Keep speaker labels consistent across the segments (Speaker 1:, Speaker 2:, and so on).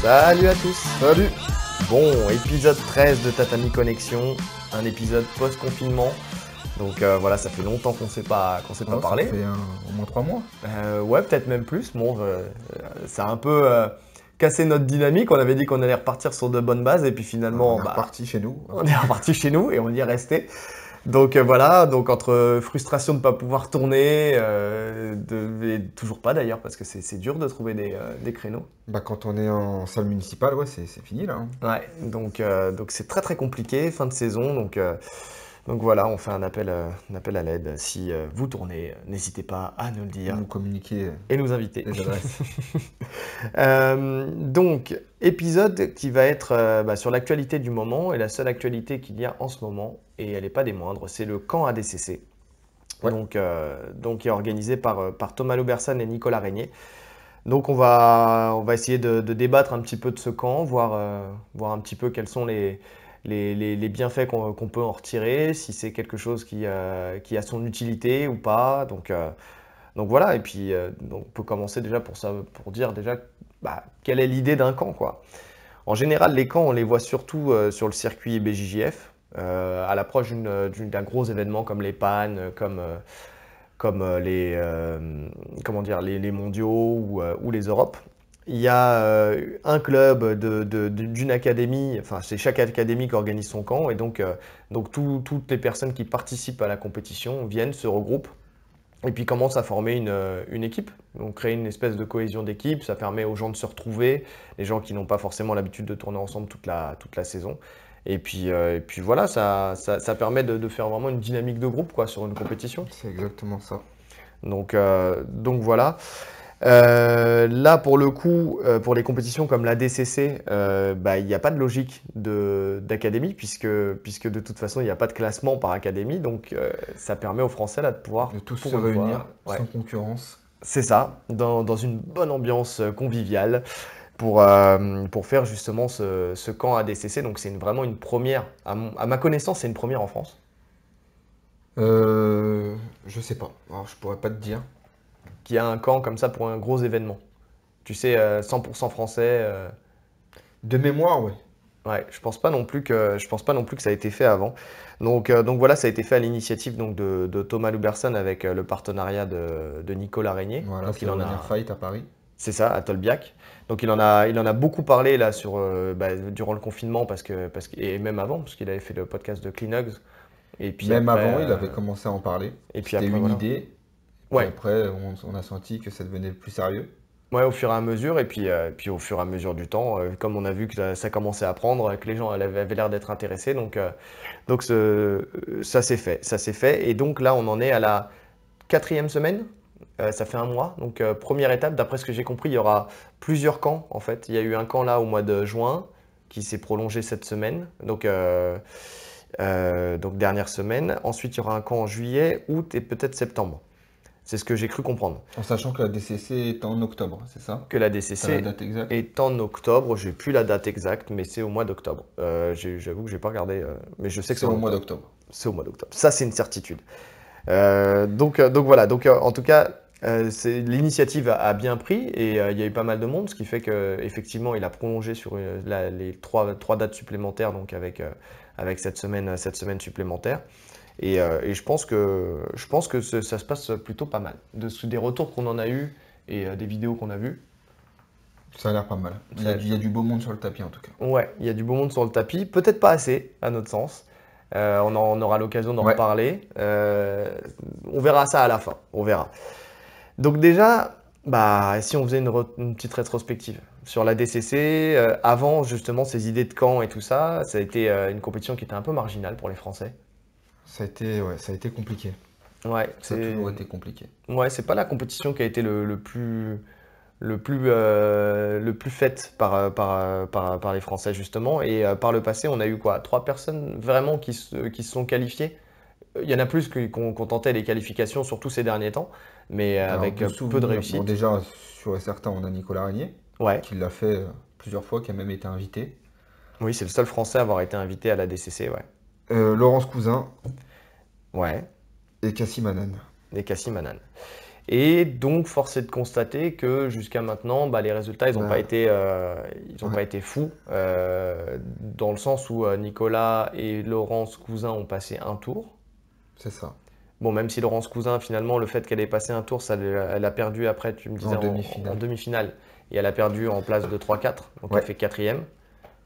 Speaker 1: Salut à tous.
Speaker 2: Salut.
Speaker 1: Bon, épisode 13 de Tatami Connexion, un épisode post-confinement. Donc voilà, ça fait longtemps qu'on s'est pas parlé.
Speaker 2: Ça fait au moins 3 mois.
Speaker 1: Ouais, peut-être même plus. Bon, ça a un peu cassé notre dynamique. On avait dit qu'on allait repartir sur de bonnes bases et puis finalement,
Speaker 2: On est reparti chez nous.
Speaker 1: on est reparti chez nous et on y est resté. Donc voilà, donc entre frustration de ne pas pouvoir tourner, et toujours pas d'ailleurs, parce que c'est dur de trouver des créneaux.
Speaker 2: Quand on est en salle municipale, ouais, c'est fini là.
Speaker 1: Ouais, donc c'est très très compliqué, fin de saison, donc voilà, on fait un appel à l'aide. Si vous tournez, n'hésitez pas à nous le dire
Speaker 2: Nous communiquer
Speaker 1: et nous inviter.
Speaker 2: les adresses.
Speaker 1: Donc, épisode qui va être sur l'actualité du moment, et la seule actualité qu'il y a en ce moment, et elle n'est pas des moindres, c'est le camp ADCC.
Speaker 2: Ouais.
Speaker 1: Donc qui est organisé par Thomas Loubersan et Nicolas Régnier. Donc on va essayer de débattre un petit peu de ce camp, voir un petit peu quels sont les bienfaits qu'on peut en retirer, si c'est quelque chose qui a son utilité ou pas. Donc voilà, et puis on peut commencer déjà pour dire déjà quelle est l'idée d'un camp, quoi. En général, les camps, on les voit surtout sur le circuit BJJF, à l'approche d'un gros événement comme les PAN, comme les mondiaux ou les Europes. Il y a un club d'une académie, enfin c'est chaque académie qui organise son camp, et donc toutes les personnes qui participent à la compétition viennent, se regroupent, et puis commencent à former une équipe. Donc créer une espèce de cohésion d'équipe, ça permet aux gens de se retrouver, les gens qui n'ont pas forcément l'habitude de tourner ensemble toute la saison. Et puis voilà, ça permet de faire vraiment une dynamique de groupe, quoi, sur une compétition.
Speaker 2: C'est exactement ça.
Speaker 1: Donc voilà. Là, pour le coup, pour les compétitions comme la DCC, il n'y a pas de logique d'académie, puisque de toute façon, il n'y a pas de classement par académie. Donc, ça permet aux Français là, de pouvoir
Speaker 2: De tous
Speaker 1: pour
Speaker 2: se
Speaker 1: une
Speaker 2: réunir
Speaker 1: fois,
Speaker 2: sans concurrence.
Speaker 1: c'est ça, dans une bonne ambiance conviviale pour faire justement ce camp ADCC. Donc, c'est vraiment une première. À ma connaissance, c'est une première en France.
Speaker 2: Je sais pas. Alors, je pourrais pas te dire.
Speaker 1: Qui a un camp comme ça pour un gros événement. Tu sais, 100% français.
Speaker 2: De mémoire, ouais.
Speaker 1: Ouais, je pense pas non plus que ça a été fait avant. Donc voilà, ça a été fait à l'initiative donc de Thomas Loubersan avec le partenariat de Nicolas Régnier.
Speaker 2: Voilà,
Speaker 1: Donc
Speaker 2: c'est
Speaker 1: il en
Speaker 2: Avenir
Speaker 1: a,
Speaker 2: Fight à Paris.
Speaker 1: c'est ça, à Tolbiac. Donc il en a beaucoup parlé là durant le confinement et même avant, parce qu'il avait fait le podcast de Clean Hugs. Et puis
Speaker 2: Même
Speaker 1: après,
Speaker 2: avant, il avait commencé à en parler.
Speaker 1: et puis
Speaker 2: C'était
Speaker 1: après,
Speaker 2: une
Speaker 1: voilà.
Speaker 2: idée. Puis
Speaker 1: Ouais.
Speaker 2: après, on a senti que ça devenait plus sérieux.
Speaker 1: Ouais, au fur et à mesure, et puis au fur et à mesure du temps, comme on a vu que ça commençait à prendre, que les gens avaient l'air d'être intéressés, donc ça s'est fait, et donc là on en est à la 4e semaine, ça fait un mois, donc première étape, d'après ce que j'ai compris, il y aura plusieurs camps en fait. Il y a eu un camp là au mois de juin, qui s'est prolongé cette semaine, donc dernière semaine, ensuite il y aura un camp en juillet, août et peut-être septembre. C'est ce que j'ai cru comprendre.
Speaker 2: En sachant que la DCC est en octobre, c'est ça?
Speaker 1: Que la
Speaker 2: T'as la
Speaker 1: DCC
Speaker 2: date exacte?
Speaker 1: est en octobre, j'ai plus la date exacte, mais c'est au mois d'octobre. J'avoue que j'ai pas regardé, mais je sais que
Speaker 2: C'est
Speaker 1: c'est
Speaker 2: au mois
Speaker 1: octobre.
Speaker 2: d'octobre.
Speaker 1: C'est au mois d'octobre. Ça, c'est une certitude. Donc voilà. En tout cas, l'initiative a bien pris et il y a eu pas mal de monde, ce qui fait qu'effectivement, il a prolongé sur les trois dates supplémentaires, donc avec cette semaine supplémentaire. Et je pense que ça se passe plutôt pas mal. Des retours qu'on en a eu et des vidéos qu'on a vues.
Speaker 2: Ça a l'air pas mal. Il y a du beau monde sur le tapis en tout cas.
Speaker 1: Ouais, il y a du beau monde sur le tapis. Peut-être pas assez, à notre sens. On aura l'occasion d'en
Speaker 2: Ouais.
Speaker 1: reparler. On verra ça à la fin. On verra. Donc déjà, si on faisait une petite rétrospective sur la DCC, avant justement ces idées de camp et tout ça, ça a été une compétition qui était un peu marginale pour les Français.
Speaker 2: Ça a été compliqué.
Speaker 1: Ouais,
Speaker 2: Ça a toujours été compliqué.
Speaker 1: Ouais, c'est pas la compétition qui a été le plus faite par les Français justement. Et par le passé, on a eu quoi? 3 personnes vraiment qui se sont qualifiées. Il y en a plus qu'on tentait les qualifications, surtout ces derniers temps, mais
Speaker 2: Alors,
Speaker 1: avec
Speaker 2: de
Speaker 1: peu de
Speaker 2: souvenirs,
Speaker 1: réussite.
Speaker 2: bon, déjà, sur et certain, on a Nicolas Régnier,
Speaker 1: Ouais,
Speaker 2: qui l'a fait plusieurs fois, qui a même été invité.
Speaker 1: oui, c'est le seul Français à avoir été invité à la DCC, ouais.
Speaker 2: Laurence Cousin
Speaker 1: Ouais,
Speaker 2: et Cassim Hanan.
Speaker 1: et Kassim Hanan. Et donc, force est de constater que jusqu'à maintenant, les résultats, ils n'ont pas été, pas été fous, dans le sens où Nicolas et Laurence Cousin ont passé un tour.
Speaker 2: C'est ça.
Speaker 1: Bon, même si Laurence Cousin, finalement, le fait qu'elle ait passé un tour, elle a perdu après, tu me disais, en demi-finale. Et elle a perdu en place de 3-4, donc elle fait 4e.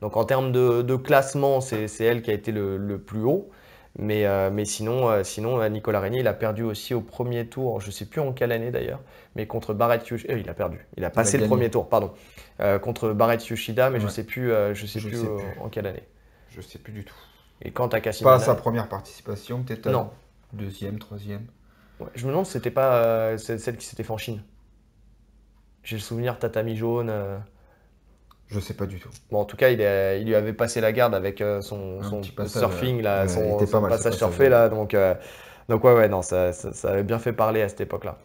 Speaker 1: Donc en termes de classement, c'est elle qui a été le plus haut. Mais sinon, Nicolas Régnier, il a perdu aussi au premier tour, je ne sais plus en quelle année d'ailleurs, mais contre Barrett Yoshida. Il a perdu. Il a passé le premier tour, pardon. Contre Barrett Yoshida, mais je ne sais plus, en quelle année.
Speaker 2: Je ne sais plus du tout.
Speaker 1: Et quand Takashima.
Speaker 2: Pas sa première participation, peut-être.
Speaker 1: Non.
Speaker 2: Deuxième, troisième.
Speaker 1: Ouais, je me demande si c'était pas celle qui s'était fait en Chine. J'ai le souvenir tatami jaune.
Speaker 2: Je sais pas du tout.
Speaker 1: Bon, en tout cas, il lui avait passé la garde avec son surfing, là, son passage surfé, là. Donc ouais, non, ça avait bien fait parler à cette époque-là.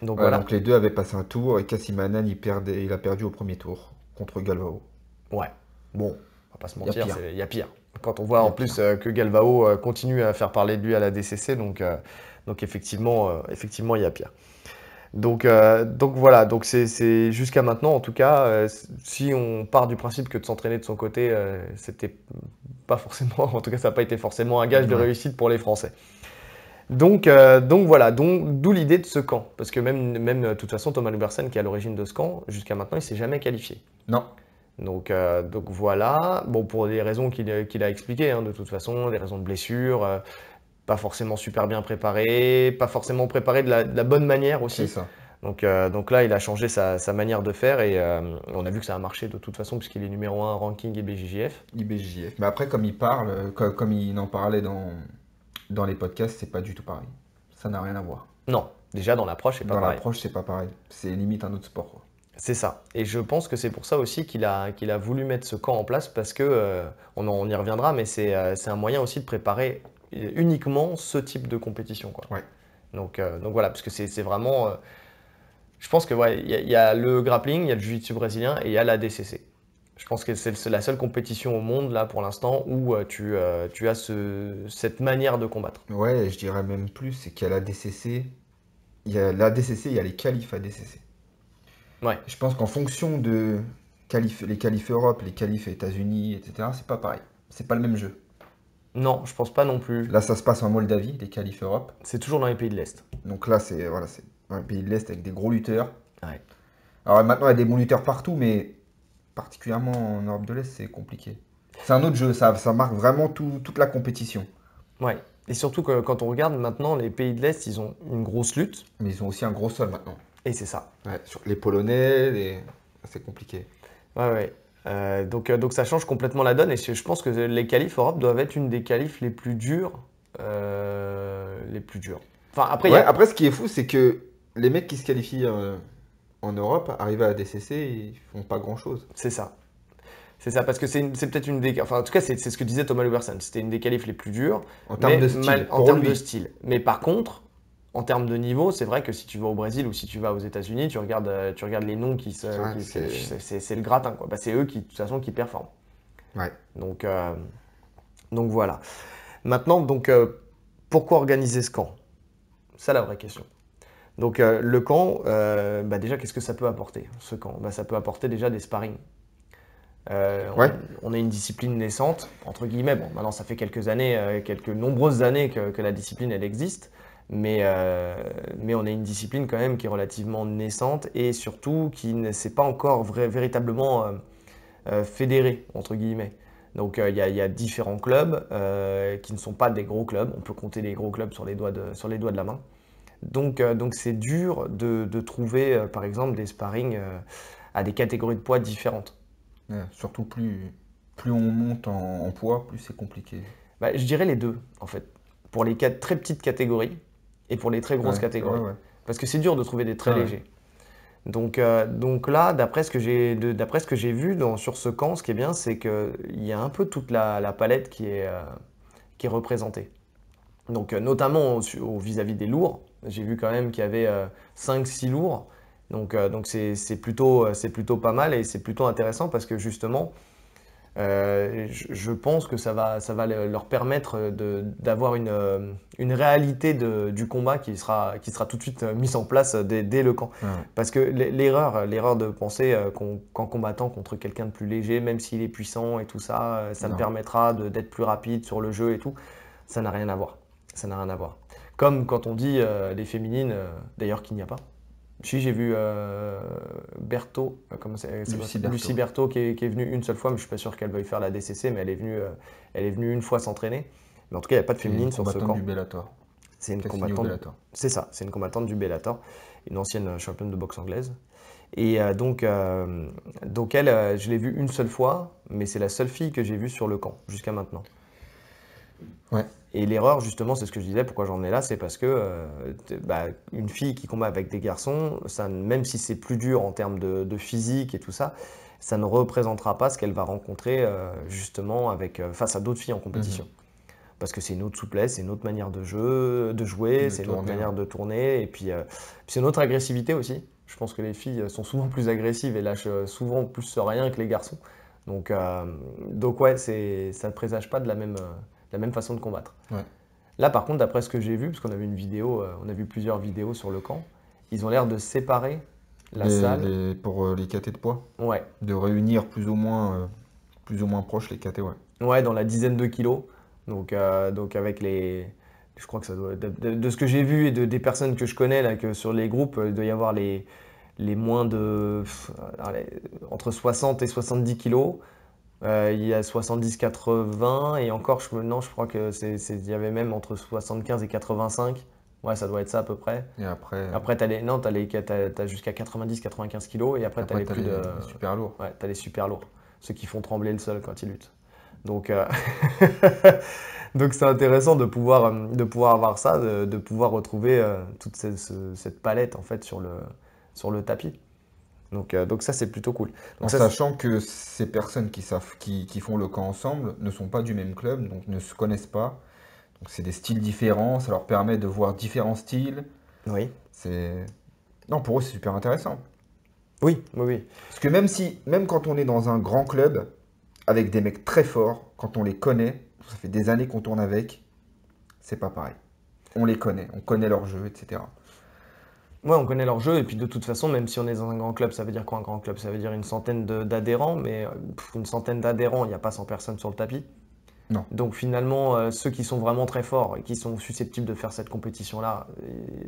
Speaker 1: Donc voilà.
Speaker 2: Donc les deux avaient passé un tour et Kassimanen, il a perdu au premier tour contre Galvao.
Speaker 1: Ouais. Bon, on va pas se mentir, il y a pire. Quand on voit en plus que Galvao continue à faire parler de lui à la DCC, donc effectivement, il y a pire. Donc voilà, donc c'est jusqu'à maintenant en tout cas, si on part du principe que de s'entraîner de son côté, c'était pas forcément, en tout cas ça n'a pas été forcément un gage de réussite pour les Français. Donc voilà, d'où l'idée de ce camp, parce que même de toute façon Thomas Lubersen qui est à l'origine de ce camp, jusqu'à maintenant il s'est jamais qualifié.
Speaker 2: Non.
Speaker 1: Donc voilà, bon pour des raisons qu'il a expliquées, hein, de toute façon, des raisons de blessure. Pas forcément super bien préparé, pas forcément préparé de la bonne manière aussi.
Speaker 2: C'est ça.
Speaker 1: Donc là, il a changé sa manière de faire et on a vu que ça a marché de toute façon puisqu'il est numéro 1 ranking IBJJF.
Speaker 2: IBJJF. Mais après, comme il parle, comme il en parlait dans les podcasts, c'est pas du tout pareil. Ça n'a rien à voir.
Speaker 1: Non, déjà dans l'approche, c'est pas pareil.
Speaker 2: Dans l'approche, c'est pas pareil. C'est limite un autre sport, quoi.
Speaker 1: C'est ça. Et je pense que c'est pour ça aussi qu'il a voulu mettre ce camp en place parce que, on y reviendra, mais c'est un moyen aussi de préparer uniquement ce type de compétition, quoi.
Speaker 2: Ouais.
Speaker 1: Donc voilà, parce que c'est vraiment... je pense que ouais, il y a le grappling, il y a le jiu-jitsu brésilien et il y a la DCC. Je pense que c'est la seule compétition au monde, là, pour l'instant, où tu as cette manière de combattre.
Speaker 2: Ouais, je dirais même plus, c'est qu'il y a la DCC. Il y a la DCC, il y a les qualifs à DCC.
Speaker 1: Ouais.
Speaker 2: Je pense qu'en fonction de les qualifs Europe, les qualifs États-Unis, etc., c'est pas pareil. C'est pas le même jeu.
Speaker 1: Non, je pense pas non plus.
Speaker 2: Là, ça se passe en Moldavie, les qualifs Europe.
Speaker 1: C'est toujours dans les pays de l'Est.
Speaker 2: Donc là, c'est un pays de l'Est avec des gros lutteurs.
Speaker 1: Ouais.
Speaker 2: Alors maintenant, il y a des bons lutteurs partout, mais particulièrement en Europe de l'Est, c'est compliqué. C'est un autre jeu, ça marque vraiment toute la compétition.
Speaker 1: Ouais. Et surtout que quand on regarde maintenant, les pays de l'Est, ils ont une grosse lutte.
Speaker 2: Mais ils ont aussi un gros sol maintenant.
Speaker 1: Et c'est ça.
Speaker 2: Ouais, sur les Polonais, c'est compliqué.
Speaker 1: Ouais. Donc ça change complètement la donne. Et je pense que les qualifs Europe doivent être une des qualifs les plus dures. Enfin, après,
Speaker 2: après, ce qui est fou, c'est que les mecs qui se qualifient en Europe, arrivés à la DCC, ils font pas grand-chose.
Speaker 1: C'est ça. C'est ça, parce que c'est peut-être une des... Enfin, en tout cas, c'est ce que disait Thomas Lubersen. C'était une des qualifs les plus dures.
Speaker 2: En termes de style.
Speaker 1: En termes de style. Mais par contre, en termes de niveau, c'est vrai que si tu vas au Brésil ou si tu vas aux États-Unis, tu regardes les noms c'est le gratin, quoi. C'est eux qui, de toute façon, qui performent.
Speaker 2: Ouais.
Speaker 1: Donc voilà. Maintenant, pourquoi organiser ce camp? C'est la vraie question. Donc le camp, déjà, qu'est-ce que ça peut apporter, ce camp? Ça peut apporter déjà des sparring. On a une discipline naissante, entre guillemets. Bon, maintenant, ça fait quelques années, quelques nombreuses années que la discipline, elle existe. Mais on a une discipline quand même qui est relativement naissante et surtout qui ne s'est pas encore véritablement fédérée, entre guillemets. Donc il y a différents clubs qui ne sont pas des gros clubs. On peut compter les gros clubs sur les doigts de la main. Donc c'est dur de trouver, par exemple, des sparring à des catégories de poids différentes.
Speaker 2: Ouais, surtout plus on monte en poids, plus c'est compliqué.
Speaker 1: Je dirais les deux, en fait. Pour les très petites catégories et pour les très grosses catégories. Ouais. Parce que c'est dur de trouver des très légers. Donc là, d'après ce que j'ai vu sur ce camp, ce qui est bien, c'est qu'il y a un peu toute la palette qui est représentée. Donc notamment vis-à-vis des lourds, j'ai vu quand même qu'il y avait 5-6 lourds. Donc c'est plutôt pas mal et c'est plutôt intéressant parce que justement, Je pense que ça va leur permettre d'avoir une réalité du combat qui sera tout de suite mise en place dès le camp.
Speaker 2: Ouais.
Speaker 1: Parce que l'erreur de penser qu'en combattant contre quelqu'un de plus léger, même s'il est puissant et tout ça, ça me
Speaker 2: Non.
Speaker 1: permettra d'être plus rapide sur le jeu et tout, ça n'a rien à voir. Ça n'a rien à voir. Comme quand on dit les féminines, d'ailleurs qu'il n'y a pas. Si, j'ai vu Berthaud, c'est
Speaker 2: Lucie
Speaker 1: quoi, Lucie
Speaker 2: Berthaud.
Speaker 1: Berthaud qui est venue une seule fois, mais je suis pas sûr qu'elle veuille faire la DCC, mais elle est venue une fois s'entraîner. Mais en tout cas, il n'y a pas de
Speaker 2: C'est une
Speaker 1: féminine sur ce
Speaker 2: combattante
Speaker 1: camp.
Speaker 2: du Bellator.
Speaker 1: C'est une
Speaker 2: Qui a signé au
Speaker 1: combattante,
Speaker 2: Bellator.
Speaker 1: c'est ça, c'est une combattante du Bellator, une ancienne championne de boxe anglaise. Et donc elle, je l'ai vue une seule fois, mais c'est la seule fille que j'ai vue sur le camp jusqu'à maintenant.
Speaker 2: Ouais.
Speaker 1: Et l'erreur, justement, c'est ce que je disais, pourquoi j'en ai là, c'est parce que une fille qui combat avec des garçons, ça, même si c'est plus dur en termes de physique et tout ça, ça ne représentera pas ce qu'elle va rencontrer justement face à d'autres filles en compétition. Parce que c'est une autre souplesse, c'est une autre manière de jouer,
Speaker 2: De
Speaker 1: c'est une autre
Speaker 2: tourner,
Speaker 1: manière
Speaker 2: ouais.
Speaker 1: de tourner, et puis c'est une autre agressivité aussi. Je pense que les filles sont souvent plus agressives et lâchent souvent plus rien que les garçons. Donc ouais, ça ne présage pas de la même façon de combattre.
Speaker 2: Ouais.
Speaker 1: Là, par contre, d'après ce que j'ai vu, parce qu'on a vu une vidéo, on a vu plusieurs vidéos sur le camp, ils ont l'air de séparer la salle.
Speaker 2: Pour les KT de poids.
Speaker 1: Ouais,
Speaker 2: De réunir plus ou moins proches les KT, ouais.
Speaker 1: ouais, dans la dizaine de kilos. Donc avec les, je crois que ça doit, de ce que j'ai vu et des personnes que je connais là, que sur les groupes, il doit y avoir les moins de, allez, entre 60 et 70 kilos. Il y a 70-80 et encore, non, je crois que il y avait même entre 75 et 85. Ouais, ça doit être ça à peu près.
Speaker 2: Et après,
Speaker 1: Après, t'as jusqu'à 90-95 kilos et après, t'as
Speaker 2: après
Speaker 1: les
Speaker 2: t'as
Speaker 1: plus de,
Speaker 2: les super lourds.
Speaker 1: ouais, t'as les super lourds, ceux qui font trembler le sol quand ils luttent. Donc, donc c'est intéressant de pouvoir avoir ça, de pouvoir retrouver toute cette palette en fait sur le tapis. Donc ça, c'est plutôt cool.
Speaker 2: En
Speaker 1: Donc ça,
Speaker 2: sachant que ces personnes qui font le camp ensemble ne sont pas du même club, donc ne se connaissent pas. Donc c'est des styles différents, ça leur permet de voir différents styles.
Speaker 1: oui,
Speaker 2: C'est... Non, pour eux, c'est super intéressant.
Speaker 1: oui, oui, oui.
Speaker 2: Parce que même quand on est dans un grand club, avec des mecs très forts, quand on les connaît, ça fait des années qu'on tourne avec, c'est pas pareil. On les connaît, on connaît leur jeu, etc.
Speaker 1: Ouais, on connaît leur jeu, et puis de toute façon, même si on est dans un grand club, ça veut dire quoi un grand club? Ça veut dire une centaine d'adhérents, mais une centaine d'adhérents, il n'y a pas 100 personnes sur le tapis.
Speaker 2: Non.
Speaker 1: Donc finalement, ceux qui sont vraiment très forts et qui sont susceptibles de faire cette compétition-là,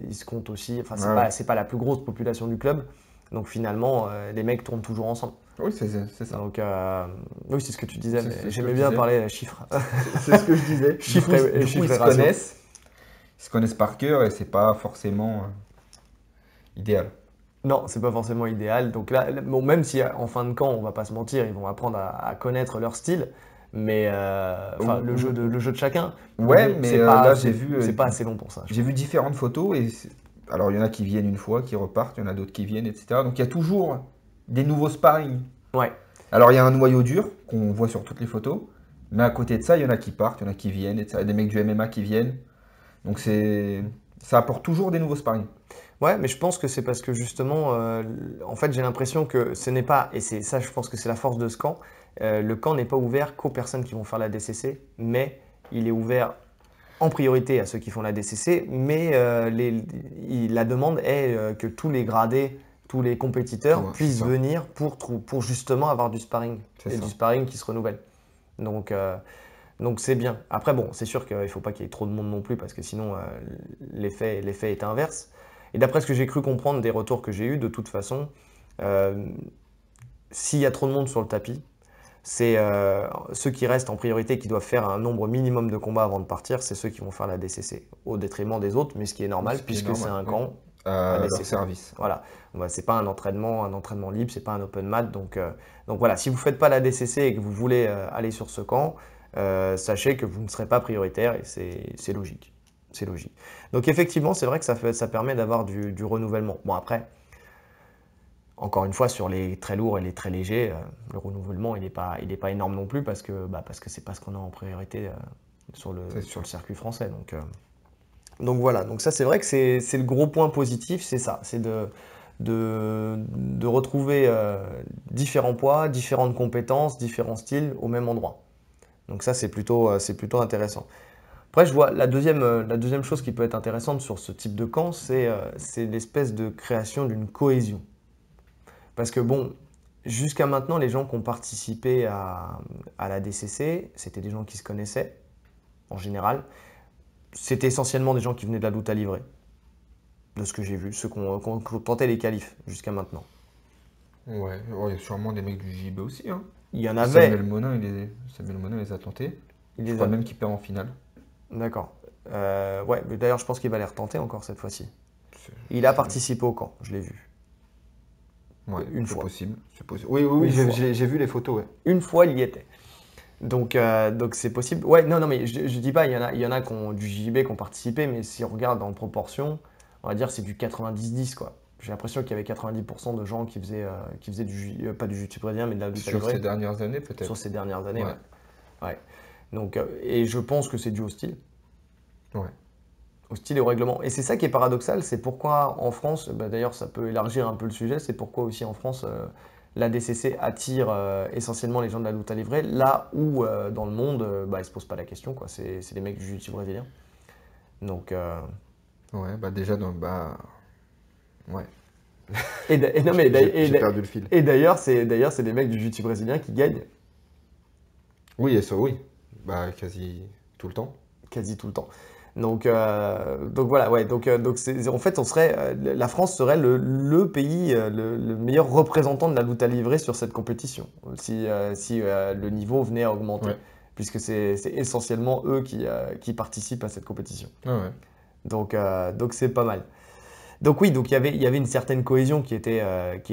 Speaker 1: ils se comptent aussi. Enfin,
Speaker 2: Ouais.
Speaker 1: c'est pas la plus grosse population du club. Donc finalement, les mecs tournent toujours ensemble.
Speaker 2: Oui, c'est ça.
Speaker 1: Donc oui, c'est ce que tu disais,
Speaker 2: C'est ce
Speaker 1: mais
Speaker 2: que
Speaker 1: j'aimais
Speaker 2: je
Speaker 1: bien
Speaker 2: disais.
Speaker 1: parler chiffres.
Speaker 2: C'est ce que je disais.
Speaker 1: Chiffres et
Speaker 2: Du coup,
Speaker 1: chiffres et ratios.
Speaker 2: ils se connaissent par cœur et c'est pas forcément idéal.
Speaker 1: Non, c'est pas forcément idéal. Donc là, bon, même si en fin de camp, on va pas se mentir, ils vont apprendre à connaître leur style, mais enfin le jeu de chacun. Mais
Speaker 2: Ouais,
Speaker 1: bon,
Speaker 2: mais là
Speaker 1: c'est pas assez long pour ça.
Speaker 2: j'ai vu différentes photos et alors il y en a qui viennent une fois, qui repartent, il y en a d'autres qui viennent, etc. Donc il y a toujours des nouveaux sparring.
Speaker 1: Ouais,
Speaker 2: Alors il y a un noyau dur qu'on voit sur toutes les photos, mais à côté de ça, il y en a qui partent, il y en a qui viennent, etc. Il y a des mecs du MMA qui viennent. Donc ça apporte toujours des nouveaux sparring.
Speaker 1: ouais, mais je pense que c'est parce que justement, en fait, j'ai l'impression que ce n'est pas, et c'est ça, je pense que c'est la force de ce camp. Le camp n'est pas ouvert qu'aux personnes qui vont faire la DCC, mais il est ouvert en priorité à ceux qui font la DCC, mais la demande est que tous les gradés, tous les compétiteurs
Speaker 2: Ouais, c'est
Speaker 1: puissent
Speaker 2: ça.
Speaker 1: venir pour justement avoir du sparring,
Speaker 2: C'est
Speaker 1: et
Speaker 2: ça.
Speaker 1: du sparring qui se renouvelle. Donc, donc c'est bien. Après, bon, c'est sûr qu'il ne faut pas qu'il y ait trop de monde non plus, parce que sinon l'effet est inverse. Et d'après ce que j'ai cru comprendre des retours que j'ai eus, de toute façon, euh, s'il y a trop de monde sur le tapis, c'est ceux qui restent en priorité, qui doivent faire un nombre minimum de combats avant de partir, c'est ceux qui vont faire la DCC, au détriment des autres, mais ce qui est normal,
Speaker 2: Ce qui est
Speaker 1: puisque c'est
Speaker 2: normal,
Speaker 1: un
Speaker 2: oui.
Speaker 1: camp à
Speaker 2: Leur
Speaker 1: DCC.
Speaker 2: service.
Speaker 1: Voilà, bah, c'est pas un entraînement libre, c'est pas un open mat, donc voilà, si vous faites pas la DCC et que vous voulez aller sur ce camp, sachez que vous ne serez pas prioritaire et c'est logique. C'est logique. Donc effectivement, c'est vrai que ça permet d'avoir du renouvellement. Bon après, encore une fois, sur les très lourds et les très légers, le renouvellement, il est pas énorme non plus parce que c'est pas ce qu'on a en priorité sur
Speaker 2: C'est
Speaker 1: sur
Speaker 2: sûr.
Speaker 1: le circuit français. Donc voilà, donc ça c'est vrai que c'est le gros point positif, c'est ça, c'est de retrouver différents poids, différentes compétences, différents styles au même endroit. Donc ça, c'est plutôt intéressant. Après, je vois la deuxième chose qui peut être intéressante sur ce type de camp, c'est l'espèce de création d'une cohésion. Parce que bon, jusqu'à maintenant, les gens qui ont participé à la DCC, c'était des gens qui se connaissaient, en général. C'était essentiellement des gens qui venaient de la lutte à livrer, de ce que j'ai vu, ceux qui ont tenté les qualifs jusqu'à maintenant.
Speaker 2: Ouais, il y a sûrement des mecs du JB aussi, hein.
Speaker 1: Il y en
Speaker 2: Samuel
Speaker 1: avait,
Speaker 2: Monin, Samuel Monin les a tentés.
Speaker 1: il
Speaker 2: Je
Speaker 1: les
Speaker 2: crois
Speaker 1: a...
Speaker 2: même qu'il perd en finale.
Speaker 1: D'accord. Ouais, mais d'ailleurs, je pense qu'il va les retenter encore cette fois-ci.
Speaker 2: C'est-
Speaker 1: Il a
Speaker 2: c'est-
Speaker 1: participé au camp, je l'ai vu.
Speaker 2: Ouais,
Speaker 1: Une
Speaker 2: c'est
Speaker 1: fois.
Speaker 2: possible. C'est possible. Oui, oui, oui,
Speaker 1: Une fois.
Speaker 2: j'ai vu les photos, ouais.
Speaker 1: Une fois, il y était. Donc c'est possible. Ouais, non, non, mais je dis pas, il y en a qui ont, du JB qui ont participé, mais si on regarde en proportion, on va dire c'est du 90-10, quoi. J'ai l'impression qu'il y avait 90% de gens qui faisaient pas du jiu-jitsu brésilien, mais de la lutte à
Speaker 2: Sur ces
Speaker 1: livrer
Speaker 2: dernières années,
Speaker 1: sur
Speaker 2: peut-être.
Speaker 1: ces dernières années,
Speaker 2: Ouais,
Speaker 1: ouais. Ouais. Donc, et je pense que c'est dû
Speaker 2: ouais.
Speaker 1: au style et au règlement. Et c'est ça qui est paradoxal, c'est pourquoi en France, bah, d'ailleurs ça peut élargir un peu le sujet, c'est pourquoi aussi en France la DCC attire essentiellement les gens de la lutte à livrer, là où dans le monde, bah, ils se posent pas la question, quoi. C'est les mecs du jiu-jitsu brésilien. Donc,
Speaker 2: Ouais, bah déjà, ouais.
Speaker 1: non, mais
Speaker 2: J'ai perdu le fil.
Speaker 1: et d'ailleurs c'est des mecs du jiu-jitsu brésilien qui gagnent
Speaker 2: Oui, et ça, oui. Bah, quasi tout le temps.
Speaker 1: quasi tout le temps. Donc voilà, ouais, en fait, la France serait le pays, le meilleur représentant de la lutte à livrer sur cette compétition, si le niveau venait à augmenter,
Speaker 2: Ouais,
Speaker 1: puisque c'est essentiellement eux qui participent à cette compétition.
Speaker 2: ouais, ouais.
Speaker 1: Donc c'est pas mal. Donc oui, donc il y avait une certaine cohésion qui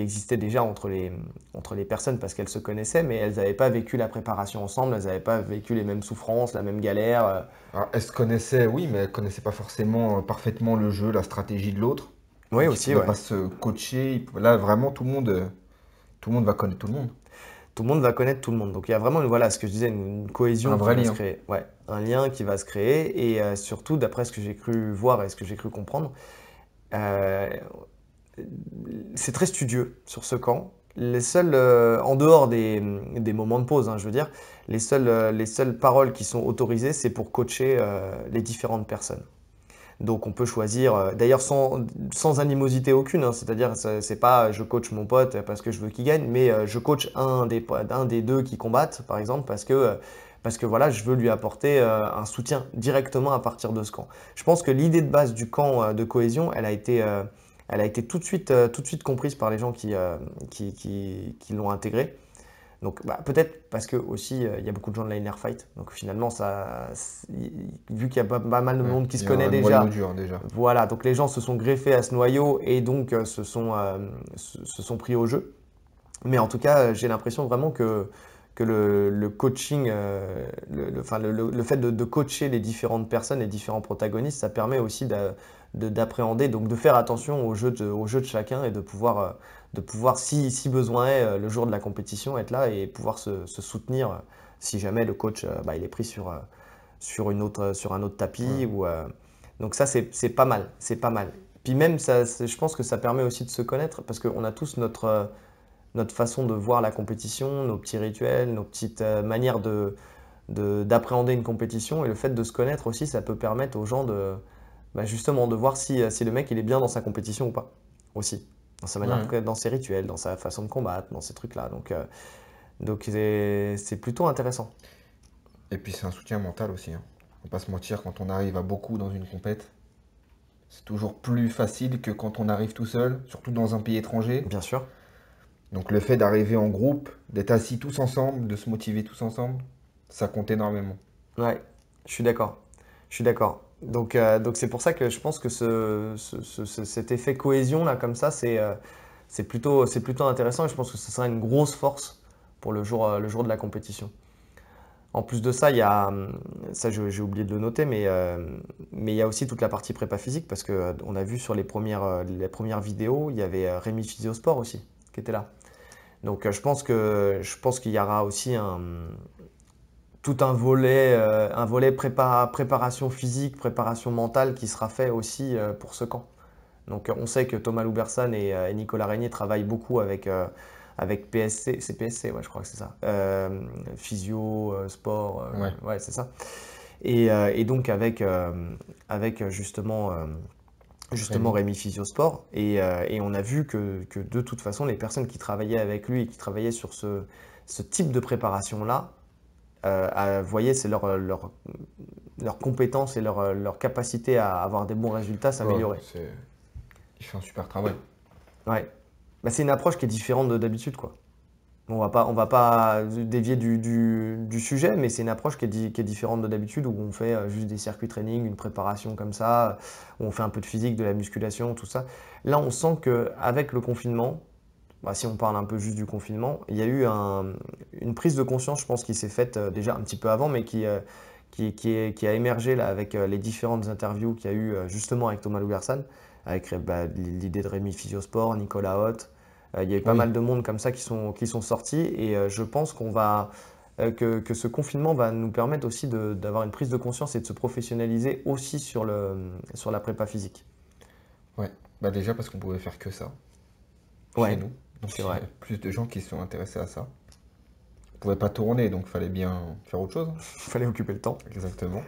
Speaker 1: existait déjà entre les personnes parce qu'elles se connaissaient, mais elles n'avaient pas vécu la préparation ensemble, elles n'avaient pas vécu les mêmes souffrances, la même galère.
Speaker 2: Alors, elle se connaissait, oui, mais elle connaissait pas forcément parfaitement le jeu, la stratégie de l'autre.
Speaker 1: Oui
Speaker 2: Donc, ils
Speaker 1: aussi,
Speaker 2: pouvaient
Speaker 1: ouais.
Speaker 2: pas se coacher. Là, vraiment, tout le monde va connaître tout le monde.
Speaker 1: Tout le monde va connaître tout le monde. Donc il y a vraiment, voilà, ce que je disais, une
Speaker 2: Un
Speaker 1: cohésion qui
Speaker 2: vrai
Speaker 1: va se
Speaker 2: lien.
Speaker 1: créer. Ouais, un lien qui va se créer. Et surtout, d'après ce que j'ai cru voir et ce que j'ai cru comprendre, euh, c'est très studieux sur ce camp. Les seuls, en dehors des moments de pause, hein, je veux dire, les seules paroles qui sont autorisées, c'est pour coacher les différentes personnes. Donc on peut choisir, d'ailleurs sans animosité aucune, hein, c'est-à-dire c'est pas je coach mon pote parce que je veux qu'il gagne, mais je coach un des deux qui combattent, par exemple, parce que voilà, je veux lui apporter un soutien directement à partir de ce camp. Je pense que l'idée de base du camp de cohésion, elle a été tout de suite comprise par les gens qui l'ont intégré. Donc bah, peut-être parce que aussi il y a beaucoup de gens de la Inner Fight. Donc finalement vu qu'il y a pas mal de
Speaker 2: Ouais.
Speaker 1: monde qui
Speaker 2: Il
Speaker 1: se
Speaker 2: y a
Speaker 1: connaît
Speaker 2: un noyau
Speaker 1: déjà,
Speaker 2: dur déjà.
Speaker 1: voilà. Donc les gens se sont greffés à ce noyau et donc se sont pris au jeu. Mais en tout cas, j'ai l'impression vraiment que le coaching, enfin, le fait de coacher les différentes personnes, les différents protagonistes, ça permet aussi d'appréhender, donc de faire attention au jeu de chacun et de pouvoir si besoin est, le jour de la compétition, être là et pouvoir se soutenir si jamais le coach bah, il est pris sur un autre
Speaker 2: Ouais.
Speaker 1: tapis. Donc ça, c'est pas mal, c'est pas mal. Puis même, je pense que ça permet aussi de se connaître parce qu'on a tous notre façon de voir la compétition, nos petits rituels, nos petites manières d'appréhender une compétition. Et le fait de se connaître aussi, ça peut permettre aux gens bah, justement de voir si le mec il est bien dans sa compétition ou pas. Aussi. Dans sa manière,
Speaker 2: Ouais.
Speaker 1: dans ses rituels, dans sa façon de combattre, dans ces trucs-là. Donc c'est plutôt intéressant.
Speaker 2: Et puis c'est un soutien mental aussi, hein. On va pas se mentir, quand on arrive à beaucoup dans une compète, c'est toujours plus facile que quand on arrive tout seul, surtout dans un pays étranger.
Speaker 1: Bien sûr.
Speaker 2: Donc le fait d'arriver en groupe, d'être assis tous ensemble, de se motiver tous ensemble, ça compte énormément.
Speaker 1: Ouais, je suis d'accord. Je suis d'accord. Donc c'est pour ça que je pense que cet effet cohésion là comme ça, c'est plutôt intéressant et je pense que ce sera une grosse force pour le jour de la compétition. En plus de ça, il y a, ça j'ai oublié de le noter, mais il y a aussi toute la partie prépa physique parce que on a vu sur les premières vidéos, il y avait Rémi Physiosport aussi qui était là. Donc je pense qu'il y aura aussi tout un volet préparation physique, préparation mentale qui sera fait aussi pour ce camp. Donc on sait que Thomas Loubersan et Nicolas Régnier travaillent beaucoup avec PSC, c'est PSC, ouais, je crois que c'est ça. Physio, sport,
Speaker 2: Ouais.
Speaker 1: ouais, c'est ça. Et donc avec justement
Speaker 2: Rémi.
Speaker 1: Rémi Physiosport. Et on a vu que de toute façon, les personnes qui travaillaient avec lui et qui travaillaient sur ce type de préparation-là, voyaient c'est leur compétence et leur capacité à avoir des bons résultats
Speaker 2: Ouais,
Speaker 1: s'améliorer.
Speaker 2: il fait un super travail.
Speaker 1: Ouais. Bah, c'est une approche qui est différente de d'habitude, quoi. On va pas dévier du sujet, mais c'est une approche qui est différente de d'habitude, où on fait juste des circuits training, une préparation comme ça, où on fait un peu de physique, de la musculation, tout ça. Là, on sent qu'avec le confinement, bah, si on parle un peu juste du confinement, il y a eu une prise de conscience, je pense, qui s'est faite déjà un petit peu avant, mais qui a émergé là, avec les différentes interviews qu'il y a eu justement avec Thomas Loubersan, avec bah, l'idée de Rémi Physiosport, Nicolas Hoth. Il y a eu pas
Speaker 2: Oui,
Speaker 1: mal de monde comme ça qui sont sortis, et je pense que ce confinement va nous permettre aussi d'avoir une prise de conscience et de se professionnaliser aussi sur la prépa physique.
Speaker 2: ouais. Bah déjà parce qu'on pouvait faire que ça chez
Speaker 1: Ouais,
Speaker 2: nous.
Speaker 1: c'est
Speaker 2: Donc il y
Speaker 1: vrai.
Speaker 2: a plus de gens qui se sont intéressés à ça. On pouvait pas tourner, donc il fallait bien faire autre chose.
Speaker 1: Il fallait occuper le temps.
Speaker 2: Exactement.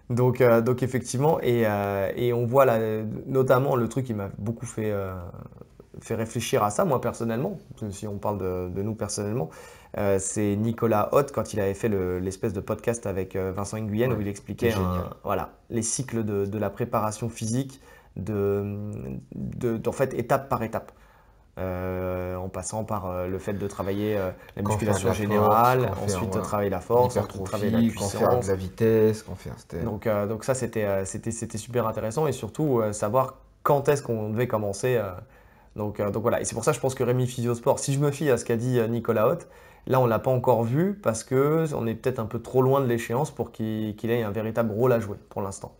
Speaker 1: Donc effectivement, et on voit là, notamment le truc qui m'a beaucoup fait réfléchir à ça, moi personnellement, si on parle de nous personnellement, c'est Nicolas Hoth quand il avait fait l'espèce de podcast avec Vincent Nguyen, où
Speaker 2: Ouais,
Speaker 1: il
Speaker 2: c'était
Speaker 1: expliquait
Speaker 2: génial.
Speaker 1: voilà, les cycles de la préparation physique, en fait, étape par étape. En passant par le fait de travailler la
Speaker 2: Quand faire de
Speaker 1: musculation
Speaker 2: la force,
Speaker 1: générale,
Speaker 2: quand faire
Speaker 1: ensuite
Speaker 2: voilà,
Speaker 1: travailler la force, ensuite travailler la
Speaker 2: l'hypertrophie, quand faire de
Speaker 1: puissance.
Speaker 2: la vitesse, quand faire.
Speaker 1: Donc ça, c'était super intéressant, et surtout savoir quand est-ce qu'on devait commencer. Donc voilà, et c'est pour ça que je pense que Rémi Physiosport, si je me fie à ce qu'a dit Nicolas Hoth, là on l'a pas encore vu parce que on est peut-être un peu trop loin de l'échéance pour qu'il ait un véritable rôle à jouer pour l'instant.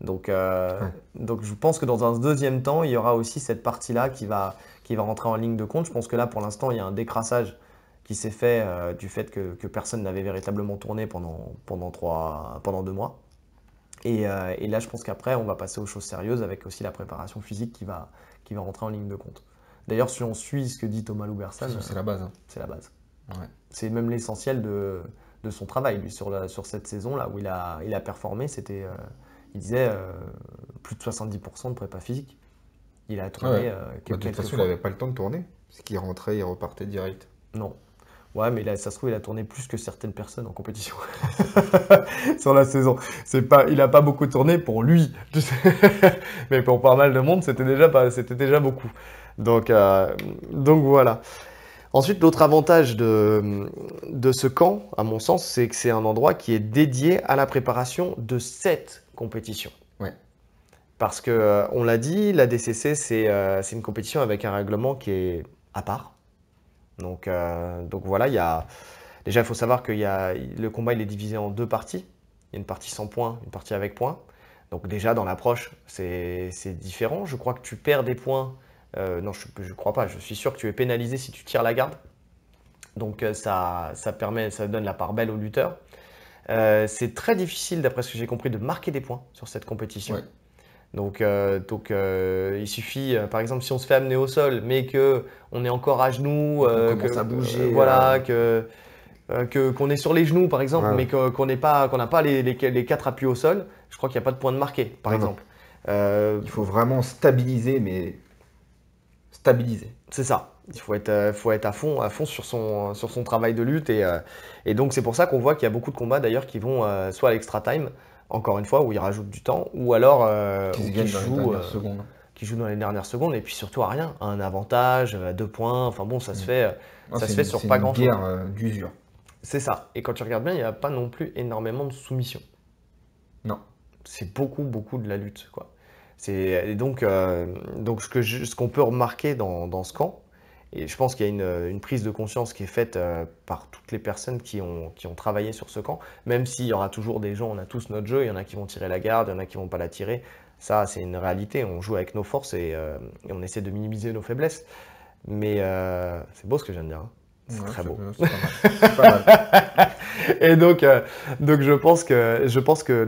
Speaker 1: Donc, euh,
Speaker 2: Ouais.
Speaker 1: donc je pense que dans un deuxième temps, il y aura aussi cette partie-là qui va rentrer en ligne de compte. Je pense que là, pour l'instant, il y a un décrassage qui s'est fait du fait que personne n'avait véritablement tourné pendant 2 mois. Et là, je pense qu'après, on va passer aux choses sérieuses avec aussi la préparation physique qui va rentrer en ligne de compte. D'ailleurs, si on suit ce que dit Thomas
Speaker 2: De
Speaker 1: Loubersan,
Speaker 2: toute façon, c'est la base, hein.
Speaker 1: c'est la base.
Speaker 2: Ouais.
Speaker 1: C'est même l'essentiel de son travail, lui, sur cette saison-là où il a performé. Il disait plus de 70% de prépa physique. Il a
Speaker 2: Ah ouais.
Speaker 1: tourné
Speaker 2: Bah, de toute
Speaker 1: quelques
Speaker 2: façon, il
Speaker 1: fois.
Speaker 2: n'avait pas le temps de tourner. Parce qu'il rentrait, il repartait direct.
Speaker 1: Non. Ouais, mais là, ça se trouve, il a tourné plus que certaines personnes en compétition sur la saison. Il n'a pas beaucoup tourné pour lui, tu sais. Mais pour pas mal de monde, c'était déjà beaucoup. Donc voilà. Ensuite, l'autre avantage de ce camp, à mon sens, c'est que c'est un endroit qui est dédié à la préparation de cette compétition.
Speaker 2: Ouais.
Speaker 1: Parce que, on l'a dit, la DCC, c'est une compétition avec un règlement qui est à part. Donc voilà, déjà, il faut savoir que le combat il est divisé en deux parties. Il y a une partie sans points, une partie avec points. Donc déjà, dans l'approche, c'est différent. Je crois que tu perds des points. Non, je ne crois pas. Je suis sûr que tu es pénalisé si tu tires la garde. Donc ça donne la part belle au lutteur. C'est très difficile, d'après ce que j'ai compris, de marquer des points sur cette compétition.
Speaker 2: Ouais.
Speaker 1: Donc, il suffit, par exemple, si on se fait amener au sol, mais que on est encore à genoux,
Speaker 2: On commence à bouger.
Speaker 1: voilà, qu'on est sur les genoux, par exemple,
Speaker 2: Ouais,
Speaker 1: mais
Speaker 2: ouais.
Speaker 1: qu'on n'a pas les quatre appuis au sol, je crois qu'il n'y a pas de point de marqué, par
Speaker 2: Non, non.
Speaker 1: exemple. Euh,
Speaker 2: Il faut vraiment stabiliser, mais stabiliser.
Speaker 1: c'est ça. Il faut être à fond sur son travail de lutte. Et donc, c'est pour ça qu'on voit qu'il y a beaucoup de combats, d'ailleurs, qui vont soit à l'extra time, encore une fois, où ils rajoutent du temps, ou alors
Speaker 2: Qui
Speaker 1: où
Speaker 2: se
Speaker 1: qui
Speaker 2: gagne dans les
Speaker 1: jouent.
Speaker 2: dernières secondes.
Speaker 1: Qui joue dans les dernières secondes, et puis surtout à rien, à un avantage, à 2 points, enfin bon, ça se
Speaker 2: Mm.
Speaker 1: fait,
Speaker 2: Non,
Speaker 1: ça se fait sur
Speaker 2: c'est
Speaker 1: pas
Speaker 2: une
Speaker 1: grand-chose.
Speaker 2: guerre d'usure.
Speaker 1: C'est ça, et quand tu regardes bien, il n'y a pas non plus énormément de soumission.
Speaker 2: Non.
Speaker 1: C'est beaucoup, beaucoup de la lutte, quoi. Et donc ce qu'on peut remarquer dans ce camp, et je pense qu'il y a une prise de conscience qui est faite par toutes les personnes qui ont travaillé sur ce camp, même s'il y aura toujours des gens, on a tous notre jeu, il y en a qui vont tirer la garde, il y en a qui vont pas la tirer. Ça, c'est une réalité, on joue avec nos forces et on essaie de minimiser nos faiblesses. Mais c'est beau ce que je viens de dire, hein. C'est
Speaker 2: Ouais,
Speaker 1: très beau.
Speaker 2: c'est pas mal. C'est pas mal.
Speaker 1: Et donc je pense que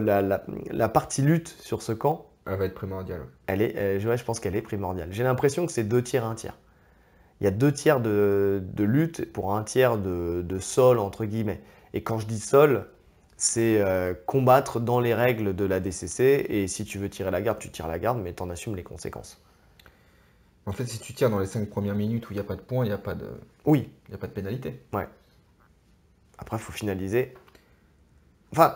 Speaker 1: la partie lutte sur ce camp
Speaker 2: Elle va être primordiale. Ouais.
Speaker 1: Ouais, je pense qu'elle est primordiale. J'ai l'impression que c'est 2 tiers, 1 tiers. Il y a 2 tiers de lutte pour 1 tiers de sol, entre guillemets. Et quand je dis sol, c'est combattre dans les règles de la DCC. Et si tu veux tirer la garde, tu tires la garde, mais tu en assumes les conséquences.
Speaker 2: En fait, si tu tires dans les 5 premières minutes où il n'y a pas de points, il n'y a pas de,
Speaker 1: Oui,
Speaker 2: il y a pas de pénalité.
Speaker 1: ouais. Après, il faut finaliser. Enfin,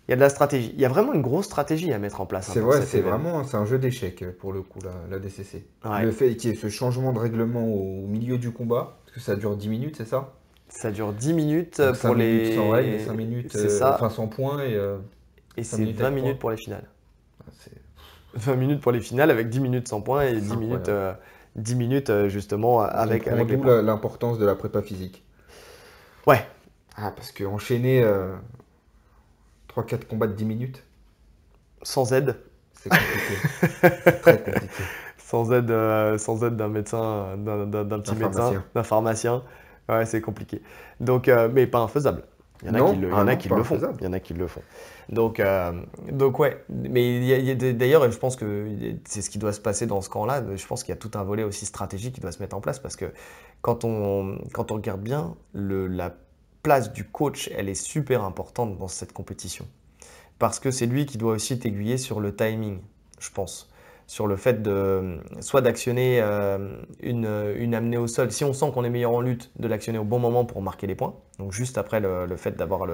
Speaker 1: il y a de la stratégie. Il y a vraiment une grosse stratégie à mettre en place
Speaker 2: C'est
Speaker 1: dans
Speaker 2: vrai,
Speaker 1: cet
Speaker 2: c'est
Speaker 1: événement.
Speaker 2: vraiment, c'est un jeu d'échecs pour le coup, la DCC.
Speaker 1: Ouais.
Speaker 2: Le fait qu'il y ait ce changement de règlement au milieu du combat, parce que ça dure 10 minutes, c'est ça?
Speaker 1: Ça dure 10 minutes
Speaker 2: Donc
Speaker 1: pour
Speaker 2: 5 minutes sans règle et 5 minutes,
Speaker 1: C'est
Speaker 2: enfin
Speaker 1: ça.
Speaker 2: sans points et
Speaker 1: Et
Speaker 2: 5
Speaker 1: c'est
Speaker 2: minutes
Speaker 1: 20
Speaker 2: avec points.
Speaker 1: minutes pour les finales.
Speaker 2: Ah, c'est
Speaker 1: 20 minutes pour les finales avec 10 minutes sans points et
Speaker 2: c'est incroyable.
Speaker 1: 10 minutes justement
Speaker 2: On comprend
Speaker 1: avec les
Speaker 2: d'où
Speaker 1: points.
Speaker 2: l'importance de la prépa physique.
Speaker 1: Ouais,
Speaker 2: Ah, parce que enchaîner 3-4 combats de 10 minutes,
Speaker 1: sans aide.
Speaker 2: c'est compliqué. C'est très compliqué.
Speaker 1: Sans aide d'un médecin, d'un petit
Speaker 2: Un
Speaker 1: médecin,
Speaker 2: pharmacien.
Speaker 1: d'un pharmacien. Ouais, c'est compliqué. Donc, mais pas infaisable.
Speaker 2: Non,
Speaker 1: Il y
Speaker 2: ah
Speaker 1: en a
Speaker 2: non,
Speaker 1: qui
Speaker 2: pas
Speaker 1: le font.
Speaker 2: infaisable.
Speaker 1: Il y en a qui le font. Donc ouais. Mais d'ailleurs, je pense que c'est ce qui doit se passer dans ce camp-là. Je pense qu'il y a tout un volet aussi stratégique qui doit se mettre en place parce que quand on regarde bien, la place du coach, elle est super importante dans cette compétition. Parce que c'est lui qui doit aussi t'aiguiller sur le timing, je pense. Sur le fait soit d'actionner une amenée au sol, si on sent qu'on est meilleur en lutte, de l'actionner au bon moment pour marquer les points. Donc juste après le fait d'avoir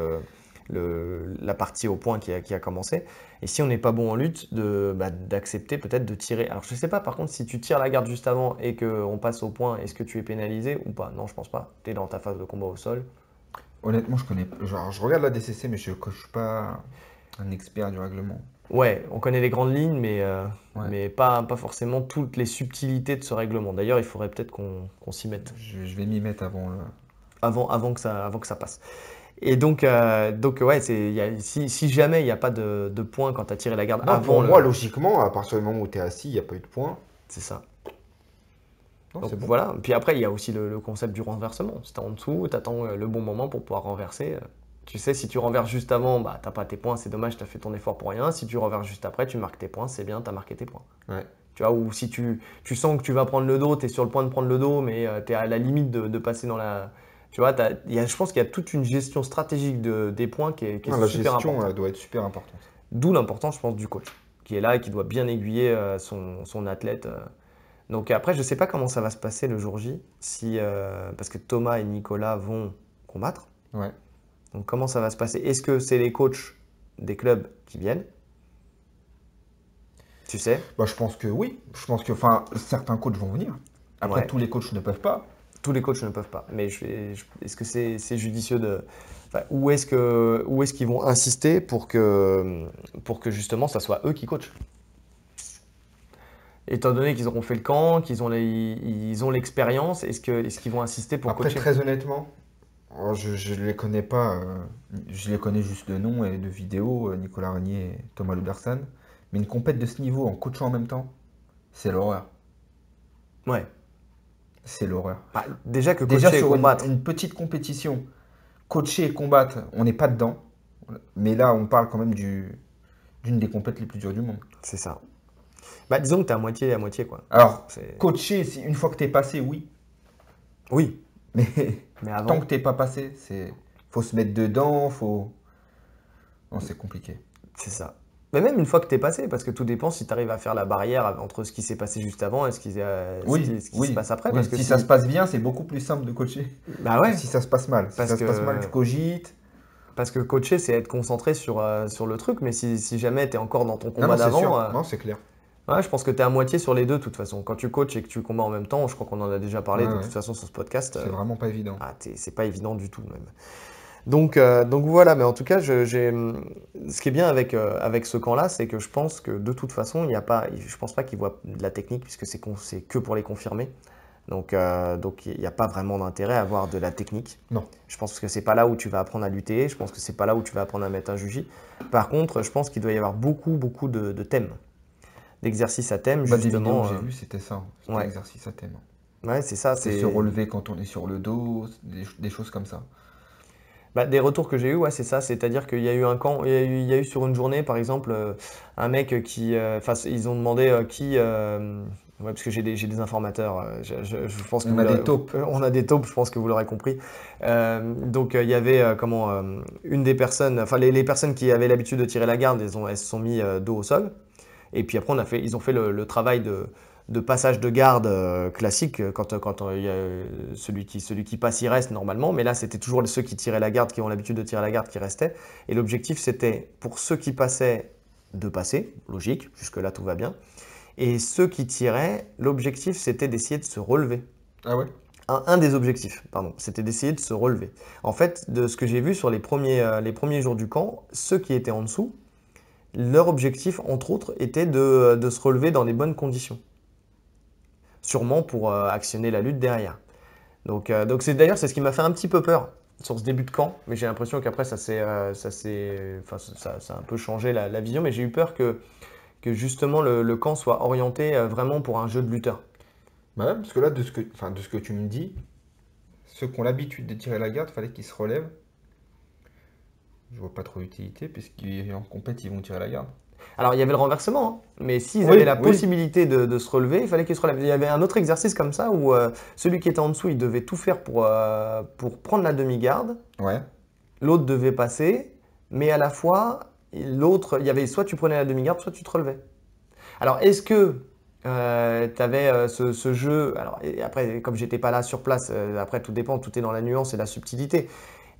Speaker 1: la partie au point qui a commencé. Et si on n'est pas bon en lutte, d'accepter peut-être de tirer. Alors je ne sais pas par contre si tu tires la garde juste avant et qu'on passe au point, est-ce que tu es pénalisé ou pas? Non, je pense pas. Tu es dans ta phase de combat au sol.
Speaker 2: Honnêtement, je connais. Genre, je regarde la DCC, mais je ne suis pas un expert du règlement.
Speaker 1: Ouais, on connaît les grandes lignes,
Speaker 2: Ouais.
Speaker 1: mais pas forcément toutes les subtilités de ce règlement. D'ailleurs, il faudrait peut-être qu'on s'y mette
Speaker 2: Je vais m'y mettre avant le.
Speaker 1: avant que ça passe. Et donc ouais, si jamais il n'y a pas de points quand tu as tiré la garde
Speaker 2: Non,
Speaker 1: avant
Speaker 2: pour moi, logiquement, à partir du moment où tu es assis, il n'y a pas eu de points.
Speaker 1: c'est ça.
Speaker 2: Non,
Speaker 1: Donc
Speaker 2: c'est bon.
Speaker 1: voilà. Puis après, il y a aussi le concept du renversement. Si t'es en dessous, tu attends le bon moment pour pouvoir renverser. Tu sais, si tu renverses juste avant, bah t'as pas tes points, c'est dommage, tu as fait ton effort pour rien. Si tu renverses juste après, tu marques tes points, c'est bien, tu as marqué tes points.
Speaker 2: Ouais.
Speaker 1: Tu vois, ou si tu sens que tu vas prendre le dos, tu es sur le point de prendre le dos, mais tu es à la limite de passer dans la. Tu vois, je pense qu'il y a toute une gestion stratégique des points qui est
Speaker 2: Non, la
Speaker 1: super
Speaker 2: gestion
Speaker 1: importante.
Speaker 2: doit être super importante.
Speaker 1: D'où l'importance, je pense, du coach, qui est là et qui doit bien aiguiller son athlète. Donc après, je ne sais pas comment ça va se passer le jour J, parce que Thomas et Nicolas vont combattre.
Speaker 2: Ouais.
Speaker 1: Donc comment ça va se passer? Est-ce que c'est les coachs des clubs qui viennent? Tu sais?
Speaker 2: Bah, je pense que oui. Je pense que enfin, certains coachs vont venir. Après,
Speaker 1: Ouais.
Speaker 2: tous les coachs ne peuvent pas.
Speaker 1: Tous les coachs ne peuvent pas. Mais est-ce que c'est judicieux de. Enfin, où est-ce qu'ils vont insister pour que justement ça soit eux qui coachent? Étant donné qu'ils auront fait le camp, ils ont l'expérience, est-ce qu'ils vont insister pour
Speaker 2: Après,
Speaker 1: coacher?
Speaker 2: très honnêtement, je ne les connais pas. Je les connais juste de nom et de vidéo, Nicolas Régnier et Thomas Ludersan. Mais une compète de ce niveau en coachant en même temps, c'est l'horreur.
Speaker 1: Ouais.
Speaker 2: C'est l'horreur.
Speaker 1: Bah, déjà que
Speaker 2: Déjà
Speaker 1: coacher et
Speaker 2: sur
Speaker 1: combattre,
Speaker 2: une petite compétition, coacher et combattre, on n'est pas dedans. Mais là, on parle quand même d'une des compètes les plus dures du monde.
Speaker 1: c'est ça. Bah, disons que t'es à moitié, quoi.
Speaker 2: Alors,
Speaker 1: C'est-
Speaker 2: coacher, une fois que t'es passé, oui.
Speaker 1: Oui,
Speaker 2: Mais
Speaker 1: mais
Speaker 2: tant
Speaker 1: avant,
Speaker 2: que t'es pas passé, faut se mettre dedans, faut. Non, c'est compliqué.
Speaker 1: c'est ça. Mais même une fois que t'es passé, parce que tout dépend si tu arrives à faire la barrière entre ce qui s'est passé juste avant et
Speaker 2: Oui,
Speaker 1: ce qui se
Speaker 2: oui,
Speaker 1: passe après.
Speaker 2: oui.
Speaker 1: Parce que
Speaker 2: Si ça se passe bien, c'est beaucoup plus simple de coacher
Speaker 1: Bah
Speaker 2: que
Speaker 1: ouais,
Speaker 2: si ça se passe mal. Si
Speaker 1: parce
Speaker 2: ça se passe mal,
Speaker 1: que,
Speaker 2: tu cogites.
Speaker 1: parce que coacher, c'est être concentré sur le truc. Mais si jamais t'es encore dans ton
Speaker 2: Non,
Speaker 1: combat
Speaker 2: non, c'est
Speaker 1: d'avant,
Speaker 2: sûr. Non, c'est clair.
Speaker 1: ouais, je pense que t'es à moitié sur les deux, de toute façon. Quand tu coaches et que tu combats en même temps, je crois qu'on en a déjà parlé
Speaker 2: Ouais,
Speaker 1: de
Speaker 2: ouais.
Speaker 1: toute façon sur ce podcast.
Speaker 2: C'est vraiment pas évident.
Speaker 1: C'est pas évident du tout, même. Donc voilà, mais en tout cas, ce qui est bien avec ce camp-là, c'est que je pense que de toute façon, je pense pas qu'ils voient de la technique, puisque c'est que pour les confirmer. Donc il n'y a pas vraiment d'intérêt à avoir de la technique.
Speaker 2: Non.
Speaker 1: Je pense que c'est pas là où tu vas apprendre à lutter, je pense que c'est pas là où tu vas apprendre à mettre un juji. Par contre, je pense qu'il doit y avoir beaucoup de thèmes, d'exercices à thème,
Speaker 2: Bah, des vidéos
Speaker 1: justement.
Speaker 2: que j'ai vues, c'était ça. C'était
Speaker 1: Ouais.
Speaker 2: l'exercice à thème.
Speaker 1: Ouais, c'est ça.
Speaker 2: C'est se relever quand on est sur le dos, des choses comme ça.
Speaker 1: Bah, des retours que j'ai eu, ouais, c'est ça. C'est-à-dire qu'il y a eu un camp, il y a eu sur une journée, par exemple, un mec qui, enfin, ils ont demandé ouais, parce que j'ai des informateurs. Je pense que
Speaker 2: On a des taupes.
Speaker 1: on a des taupes. Je pense que vous l'aurez compris. Donc, il y avait une des personnes, enfin, les personnes qui avaient l'habitude de tirer la garde, elles se sont mis dos au sol. Et puis après, ils ont fait le travail de passage de garde classique, quand il y a, celui qui passe, il reste normalement. Mais là, c'était toujours ceux qui tiraient la garde, qui ont l'habitude de tirer la garde, qui restaient. Et l'objectif, c'était pour ceux qui passaient, de passer, logique, jusque-là tout va bien. Et ceux qui tiraient, l'objectif, c'était d'essayer de se relever.
Speaker 2: Ah ouais?
Speaker 1: Un des objectifs, pardon, c'était d'essayer de se relever. En fait, de ce que j'ai vu sur les premiers jours du camp, ceux qui étaient en dessous, leur objectif, entre autres, était de se relever dans les bonnes conditions. Sûrement pour actionner la lutte derrière. Donc d'ailleurs, c'est ce qui m'a fait un petit peu peur sur ce début de camp, mais j'ai l'impression qu'après, enfin, ça a un peu changé la vision, mais j'ai eu peur que justement le camp soit orienté vraiment pour un jeu de lutteur.
Speaker 2: Bah ouais, parce que là, de ce que tu me dis, ceux qui ont l'habitude de tirer la garde, fallait qu'ils se relèvent. Je vois pas trop l'utilité, puisqu'en compète, ils vont tirer la garde.
Speaker 1: Alors, il y avait le renversement, hein, mais s'ils avaient
Speaker 2: Oui,
Speaker 1: la
Speaker 2: oui.
Speaker 1: possibilité de se relever, il fallait qu'ils se relèvent. Il y avait un autre exercice comme ça où celui qui était en dessous, il devait tout faire pour prendre la demi-garde.
Speaker 2: Ouais.
Speaker 1: L'autre devait passer, mais à la fois, l'autre, il y avait soit tu prenais la demi-garde, soit tu te relevais. Alors, est-ce que tu avais ce jeu, alors et après, comme j'étais pas là sur place, après tout dépend, tout est dans la nuance et la subtilité.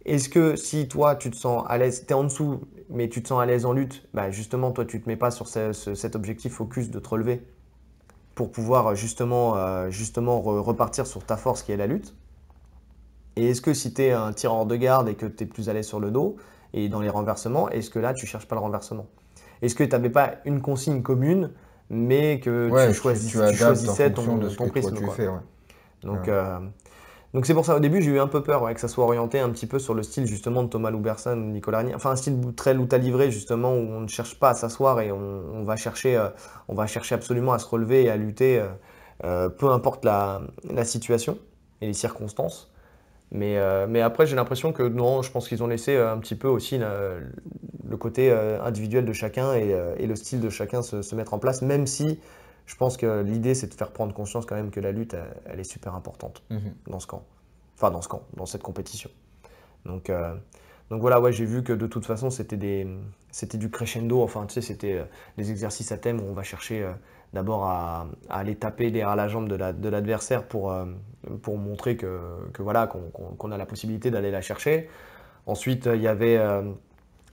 Speaker 1: Est-ce que si toi tu te sens à l'aise, tu es en dessous, mais tu te sens à l'aise en lutte, bah justement toi tu te mets pas sur cet objectif focus de te relever pour pouvoir justement repartir sur ta force qui est la lutte. Et est-ce que si tu es un tireur de garde et que tu es plus à l'aise sur le dos et dans les renversements, est-ce que là tu cherches pas le renversement? Est-ce que tu n'avais pas une consigne commune, mais que tu,
Speaker 2: Ouais, tu
Speaker 1: tu
Speaker 2: adaptes en
Speaker 1: choisissais
Speaker 2: fonction de
Speaker 1: ton,
Speaker 2: ce que
Speaker 1: ton
Speaker 2: toi
Speaker 1: prisme,
Speaker 2: tu
Speaker 1: quoi.
Speaker 2: fais, ouais. Ouais.
Speaker 1: Donc, euh, donc c'est pour ça, au début, j'ai eu un peu peur ouais, que ça soit orienté un petit peu sur le style justement de Thomas Louberson, Nicolas Régnier. Enfin, un style très lutte à livrer justement, où on ne cherche pas à s'asseoir et on va chercher absolument à se relever et à lutter, peu importe la situation et les circonstances. Mais après, j'ai l'impression que non, je pense qu'ils ont laissé un petit peu aussi le côté individuel de chacun et le style de chacun se mettre en place, même si je pense que l'idée, c'est de faire prendre conscience quand même que la lutte, elle est super importante
Speaker 2: Mhm.
Speaker 1: dans ce camp. Enfin, dans cette compétition. Donc, euh, donc voilà, ouais, j'ai vu que de toute façon, c'était du crescendo. Enfin, tu sais, c'était des exercices à thème où on va chercher d'abord à aller taper derrière la jambe de l'adversaire pour montrer que voilà, qu'on a la possibilité d'aller la chercher. Ensuite, il y avait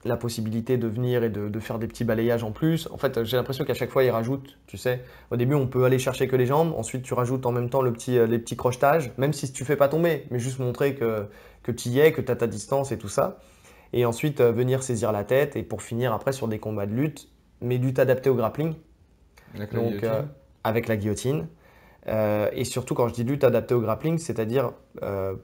Speaker 1: la possibilité de venir et de faire des petits balayages en plus. En fait, j'ai l'impression qu'à chaque fois, ils rajoutent, tu sais, au début, on peut aller chercher que les jambes, ensuite, tu rajoutes en même temps les petits crochetages, même si tu fais pas tomber, mais juste montrer que tu y es, que tu as ta distance et tout ça. Et ensuite, venir saisir la tête, et pour finir après sur des combats de lutte, mais lutte adaptée au grappling,
Speaker 2: Avec la
Speaker 1: donc
Speaker 2: guillotine.
Speaker 1: avec la guillotine. Et surtout, quand je dis lutte adaptée au grappling, c'est-à-dire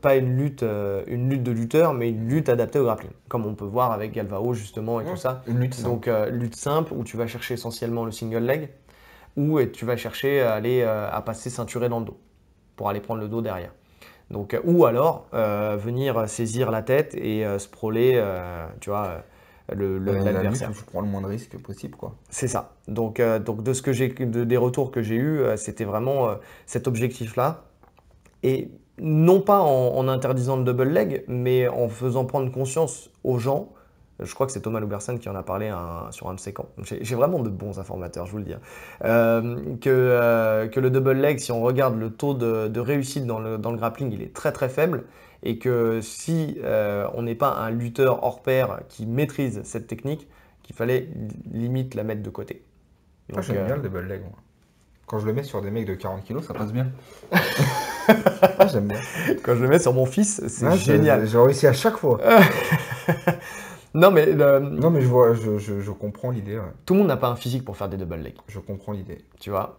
Speaker 1: pas une lutte de lutteur, mais une lutte adaptée au grappling, comme on peut voir avec Galvao justement et tout
Speaker 2: Ouais,
Speaker 1: ça.
Speaker 2: une lutte
Speaker 1: Donc,
Speaker 2: simple.
Speaker 1: lutte simple où tu vas chercher essentiellement le single leg, ou tu vas chercher à aller à passer ceinturé dans le dos pour aller prendre le dos derrière. Donc, ou alors venir saisir la tête et sprawler, tu vois,
Speaker 2: La lutte où
Speaker 1: l'adversaire.
Speaker 2: tu prends le moins de risques possible, quoi.
Speaker 1: C'est ça. Donc de ce que des retours que j'ai eus, c'était vraiment cet objectif-là. Et non pas en interdisant le double leg, mais en faisant prendre conscience aux gens. Je crois que c'est Thomas Louberson qui en a parlé sur un de ses camps. J'ai vraiment de bons informateurs, je vous le dis, hein. Que le double leg, si on regarde le taux de réussite dans le grappling, il est très très faible. Et que si on n'est pas un lutteur hors pair qui maîtrise cette technique, qu'il fallait limite la mettre de côté.
Speaker 2: Ah,
Speaker 1: Donc,
Speaker 2: j'aime bien le double leg, moi. Quand je le mets sur des mecs de 40 kilos, ça passe bien. Ah, j'aime bien.
Speaker 1: quand je le mets sur mon fils, c'est
Speaker 2: Ouais,
Speaker 1: génial.
Speaker 2: j'ai réussi à chaque fois.
Speaker 1: Non, mais
Speaker 2: Non, mais je vois, je comprends l'idée, ouais.
Speaker 1: tout le monde n'a pas un physique pour faire des double legs,
Speaker 2: Je comprends l'idée.
Speaker 1: tu vois.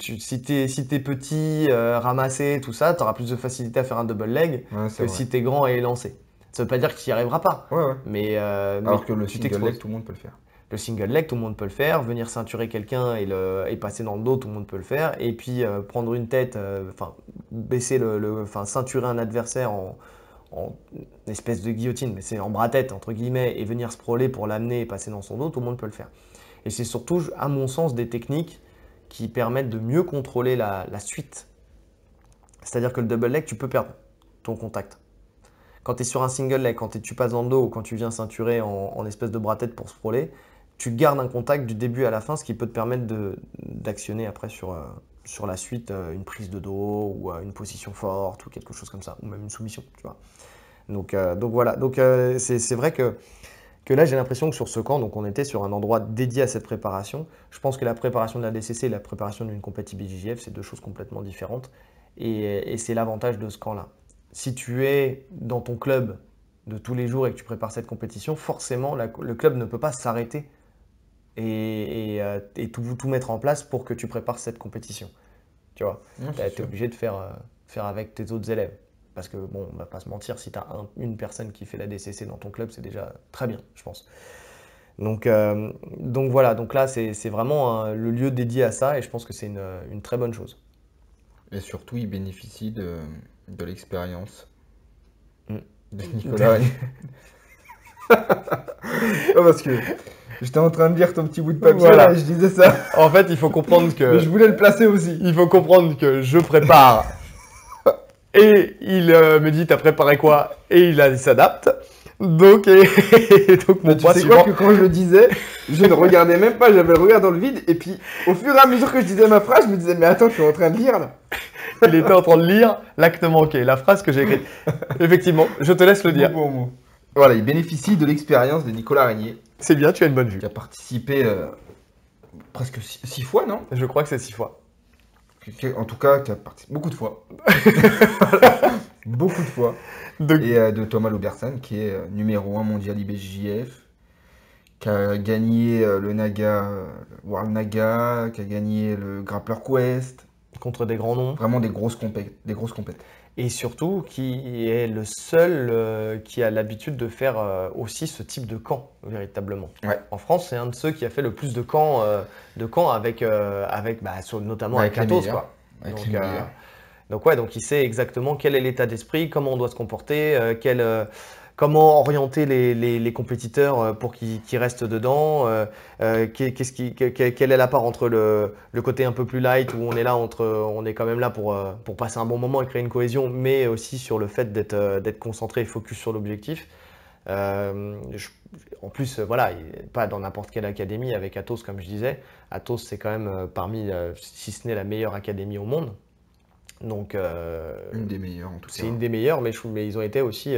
Speaker 1: Si t'es petit, ramassé, tout ça, tu auras plus de facilité à faire un double leg
Speaker 2: Ouais, c'est
Speaker 1: que
Speaker 2: vrai.
Speaker 1: si t'es grand et élancé. Ça veut pas dire que tu n'y arriveras pas,
Speaker 2: Ouais, ouais.
Speaker 1: mais
Speaker 2: Alors que le
Speaker 1: tu
Speaker 2: single leg,
Speaker 1: t'exposes.
Speaker 2: tout le monde peut le faire.
Speaker 1: Le single leg, tout le monde peut le faire. Venir ceinturer quelqu'un et passer dans le dos, tout le monde peut le faire. Et puis prendre une tête, enfin baisser enfin ceinturer un adversaire en espèce de guillotine, mais c'est en bras-tête, entre guillemets, et venir sprawler pour l'amener et passer dans son dos, tout le monde peut le faire. Et c'est surtout, à mon sens, des techniques qui permettent de mieux contrôler la suite. C'est-à-dire que le double leg, tu peux perdre ton contact. Quand tu es sur un single leg, quand tu passes dans le dos ou quand tu viens ceinturer en espèce de bras-tête pour sprawler, tu gardes un contact du début à la fin, ce qui peut te permettre d'actionner après sur la suite une prise de dos ou une position forte ou quelque chose comme ça, ou même une soumission, tu vois. Donc voilà, c'est vrai que là j'ai l'impression que sur ce camp, donc on était sur un endroit dédié à cette préparation. Je pense que la préparation de la DCC et la préparation d'une compétition BJJF, c'est deux choses complètement différentes. Et c'est l'avantage de ce camp-là. Si tu es dans ton club de tous les jours et que tu prépares cette compétition, forcément le club ne peut pas s'arrêter et tout mettre en place pour que tu prépares cette compétition. Tu vois, tu es obligé de faire avec tes autres élèves. Parce que, bon, on va pas se mentir, si tu as une personne qui fait la DCC dans ton club, c'est déjà très bien, je pense. Donc voilà, donc là, c'est vraiment le lieu dédié à ça et je pense que c'est une très bonne chose.
Speaker 2: Et surtout, il bénéficie de l'expérience
Speaker 1: Mm.
Speaker 2: de Nicolas. Parce que j'étais en train de lire ton petit bout de papier
Speaker 1: Voilà.
Speaker 2: là, et je disais ça.
Speaker 1: En fait, il faut comprendre que...
Speaker 2: Mais je voulais le placer aussi.
Speaker 1: Il faut comprendre que je prépare et il me dit t'as préparé quoi et il s'adapte. Donc mon
Speaker 2: Mais tu sais quoi que quand je le disais, je ne regardais même pas, j'avais le regard dans le vide et puis au fur et à mesure que je disais ma phrase, je me disais mais attends, je suis en train de lire là.
Speaker 1: Il était en train de lire l'acte manqué, la phrase que j'ai écrite. Effectivement, je te laisse le dire.
Speaker 2: Bon. Voilà, il bénéficie de l'expérience de Nicolas Régnier.
Speaker 1: C'est bien, tu as une bonne vue.
Speaker 2: Qui a participé presque 6 fois, non?
Speaker 1: Je crois que c'est 6 fois.
Speaker 2: En tout cas, qui a participé beaucoup de fois. Beaucoup de fois. Et de Thomas Loubersan, qui est numéro 1 mondial IBJJF, qui a gagné le Naga, World Naga, qui a gagné le Grappler Quest.
Speaker 1: Contre des grands noms.
Speaker 2: Vraiment des grosses compètes.
Speaker 1: Et surtout, qui est le seul qui a l'habitude de faire aussi ce type de camp, véritablement.
Speaker 2: Ouais.
Speaker 1: En France, c'est un de ceux qui a fait le plus de camps avec notamment avec Athos, quoi. Donc il sait exactement quel est l'état d'esprit, comment on doit se comporter, comment orienter les compétiteurs pour qu'ils restent dedans, quelle est la part entre le côté un peu plus light où on est là on est quand même là pour passer un bon moment et créer une cohésion, mais aussi sur le fait d'être concentré et focus sur l'objectif. En plus, voilà, pas dans n'importe quelle académie avec Athos, comme je disais. Athos, c'est quand même parmi, si ce n'est la meilleure académie au monde. Donc,
Speaker 2: une des meilleures en tout cas.
Speaker 1: C'est une des meilleures, mais ils ont été aussi,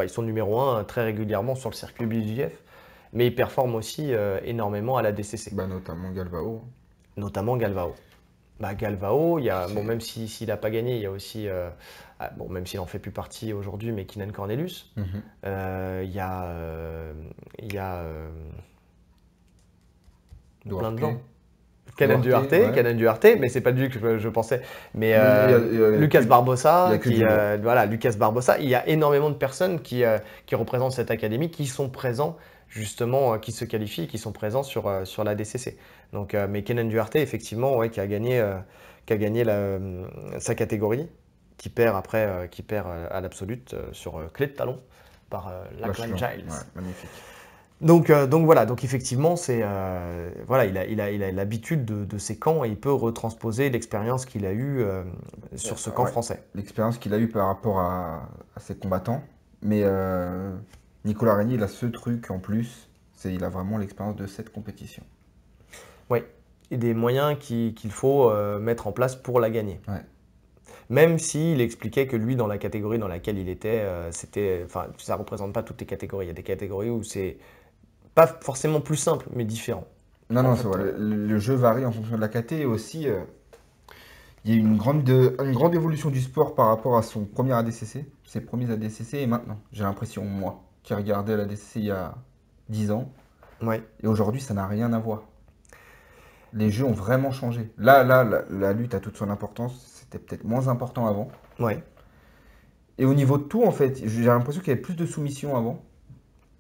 Speaker 1: ils sont numéro 1 très régulièrement sur le circuit BJJF, mais ils performent aussi énormément à la DCC.
Speaker 2: Notamment Galvao.
Speaker 1: Galvao, même s'il n'a pas gagné, il y a aussi, même s'il n'en fait plus partie aujourd'hui, mais Keenan Cornelius. Il y a plein de gens. Kenan Duarte, mais c'est pas de lui que je pensais. Mais Lucas Barbosa, Lucas Barbosa, il y a énormément de personnes qui représentent cette académie, qui sont présents justement, qui se qualifient, qui sont présents sur la DCC. Donc, mais Kenan Duarte, effectivement, qui a gagné sa catégorie, qui perd à l'absolute sur clé de talon par Lachlan Giles.
Speaker 2: Ouais, magnifique.
Speaker 1: Donc effectivement, il a l'habitude de ces camps et il peut retransposer l'expérience qu'il a eue sur ce camp français.
Speaker 2: L'expérience qu'il a eue par rapport à ses combattants. Mais Nicolas Régnier, il a ce truc en plus, il a vraiment l'expérience de cette compétition.
Speaker 1: Oui, et des moyens qu'il faut mettre en place pour la gagner.
Speaker 2: Ouais.
Speaker 1: Même s'il expliquait que lui, dans la catégorie dans laquelle il était, ça ne représente pas toutes les catégories. Il y a des catégories où c'est pas forcément plus simple, mais différent.
Speaker 2: Non, c'est vrai. Le jeu varie en fonction de la caté et aussi il y a une grande évolution du sport par rapport à son premier ADCC, ses premiers ADCC et maintenant. J'ai l'impression, moi, qui regardais l'ADCC il y a 10 ans, et aujourd'hui, ça n'a rien à voir. Les jeux ont vraiment changé. Là, la lutte a toute son importance. C'était peut-être moins important avant.
Speaker 1: Ouais.
Speaker 2: Et au niveau de tout, en fait, j'ai l'impression qu'il y avait plus de soumissions avant.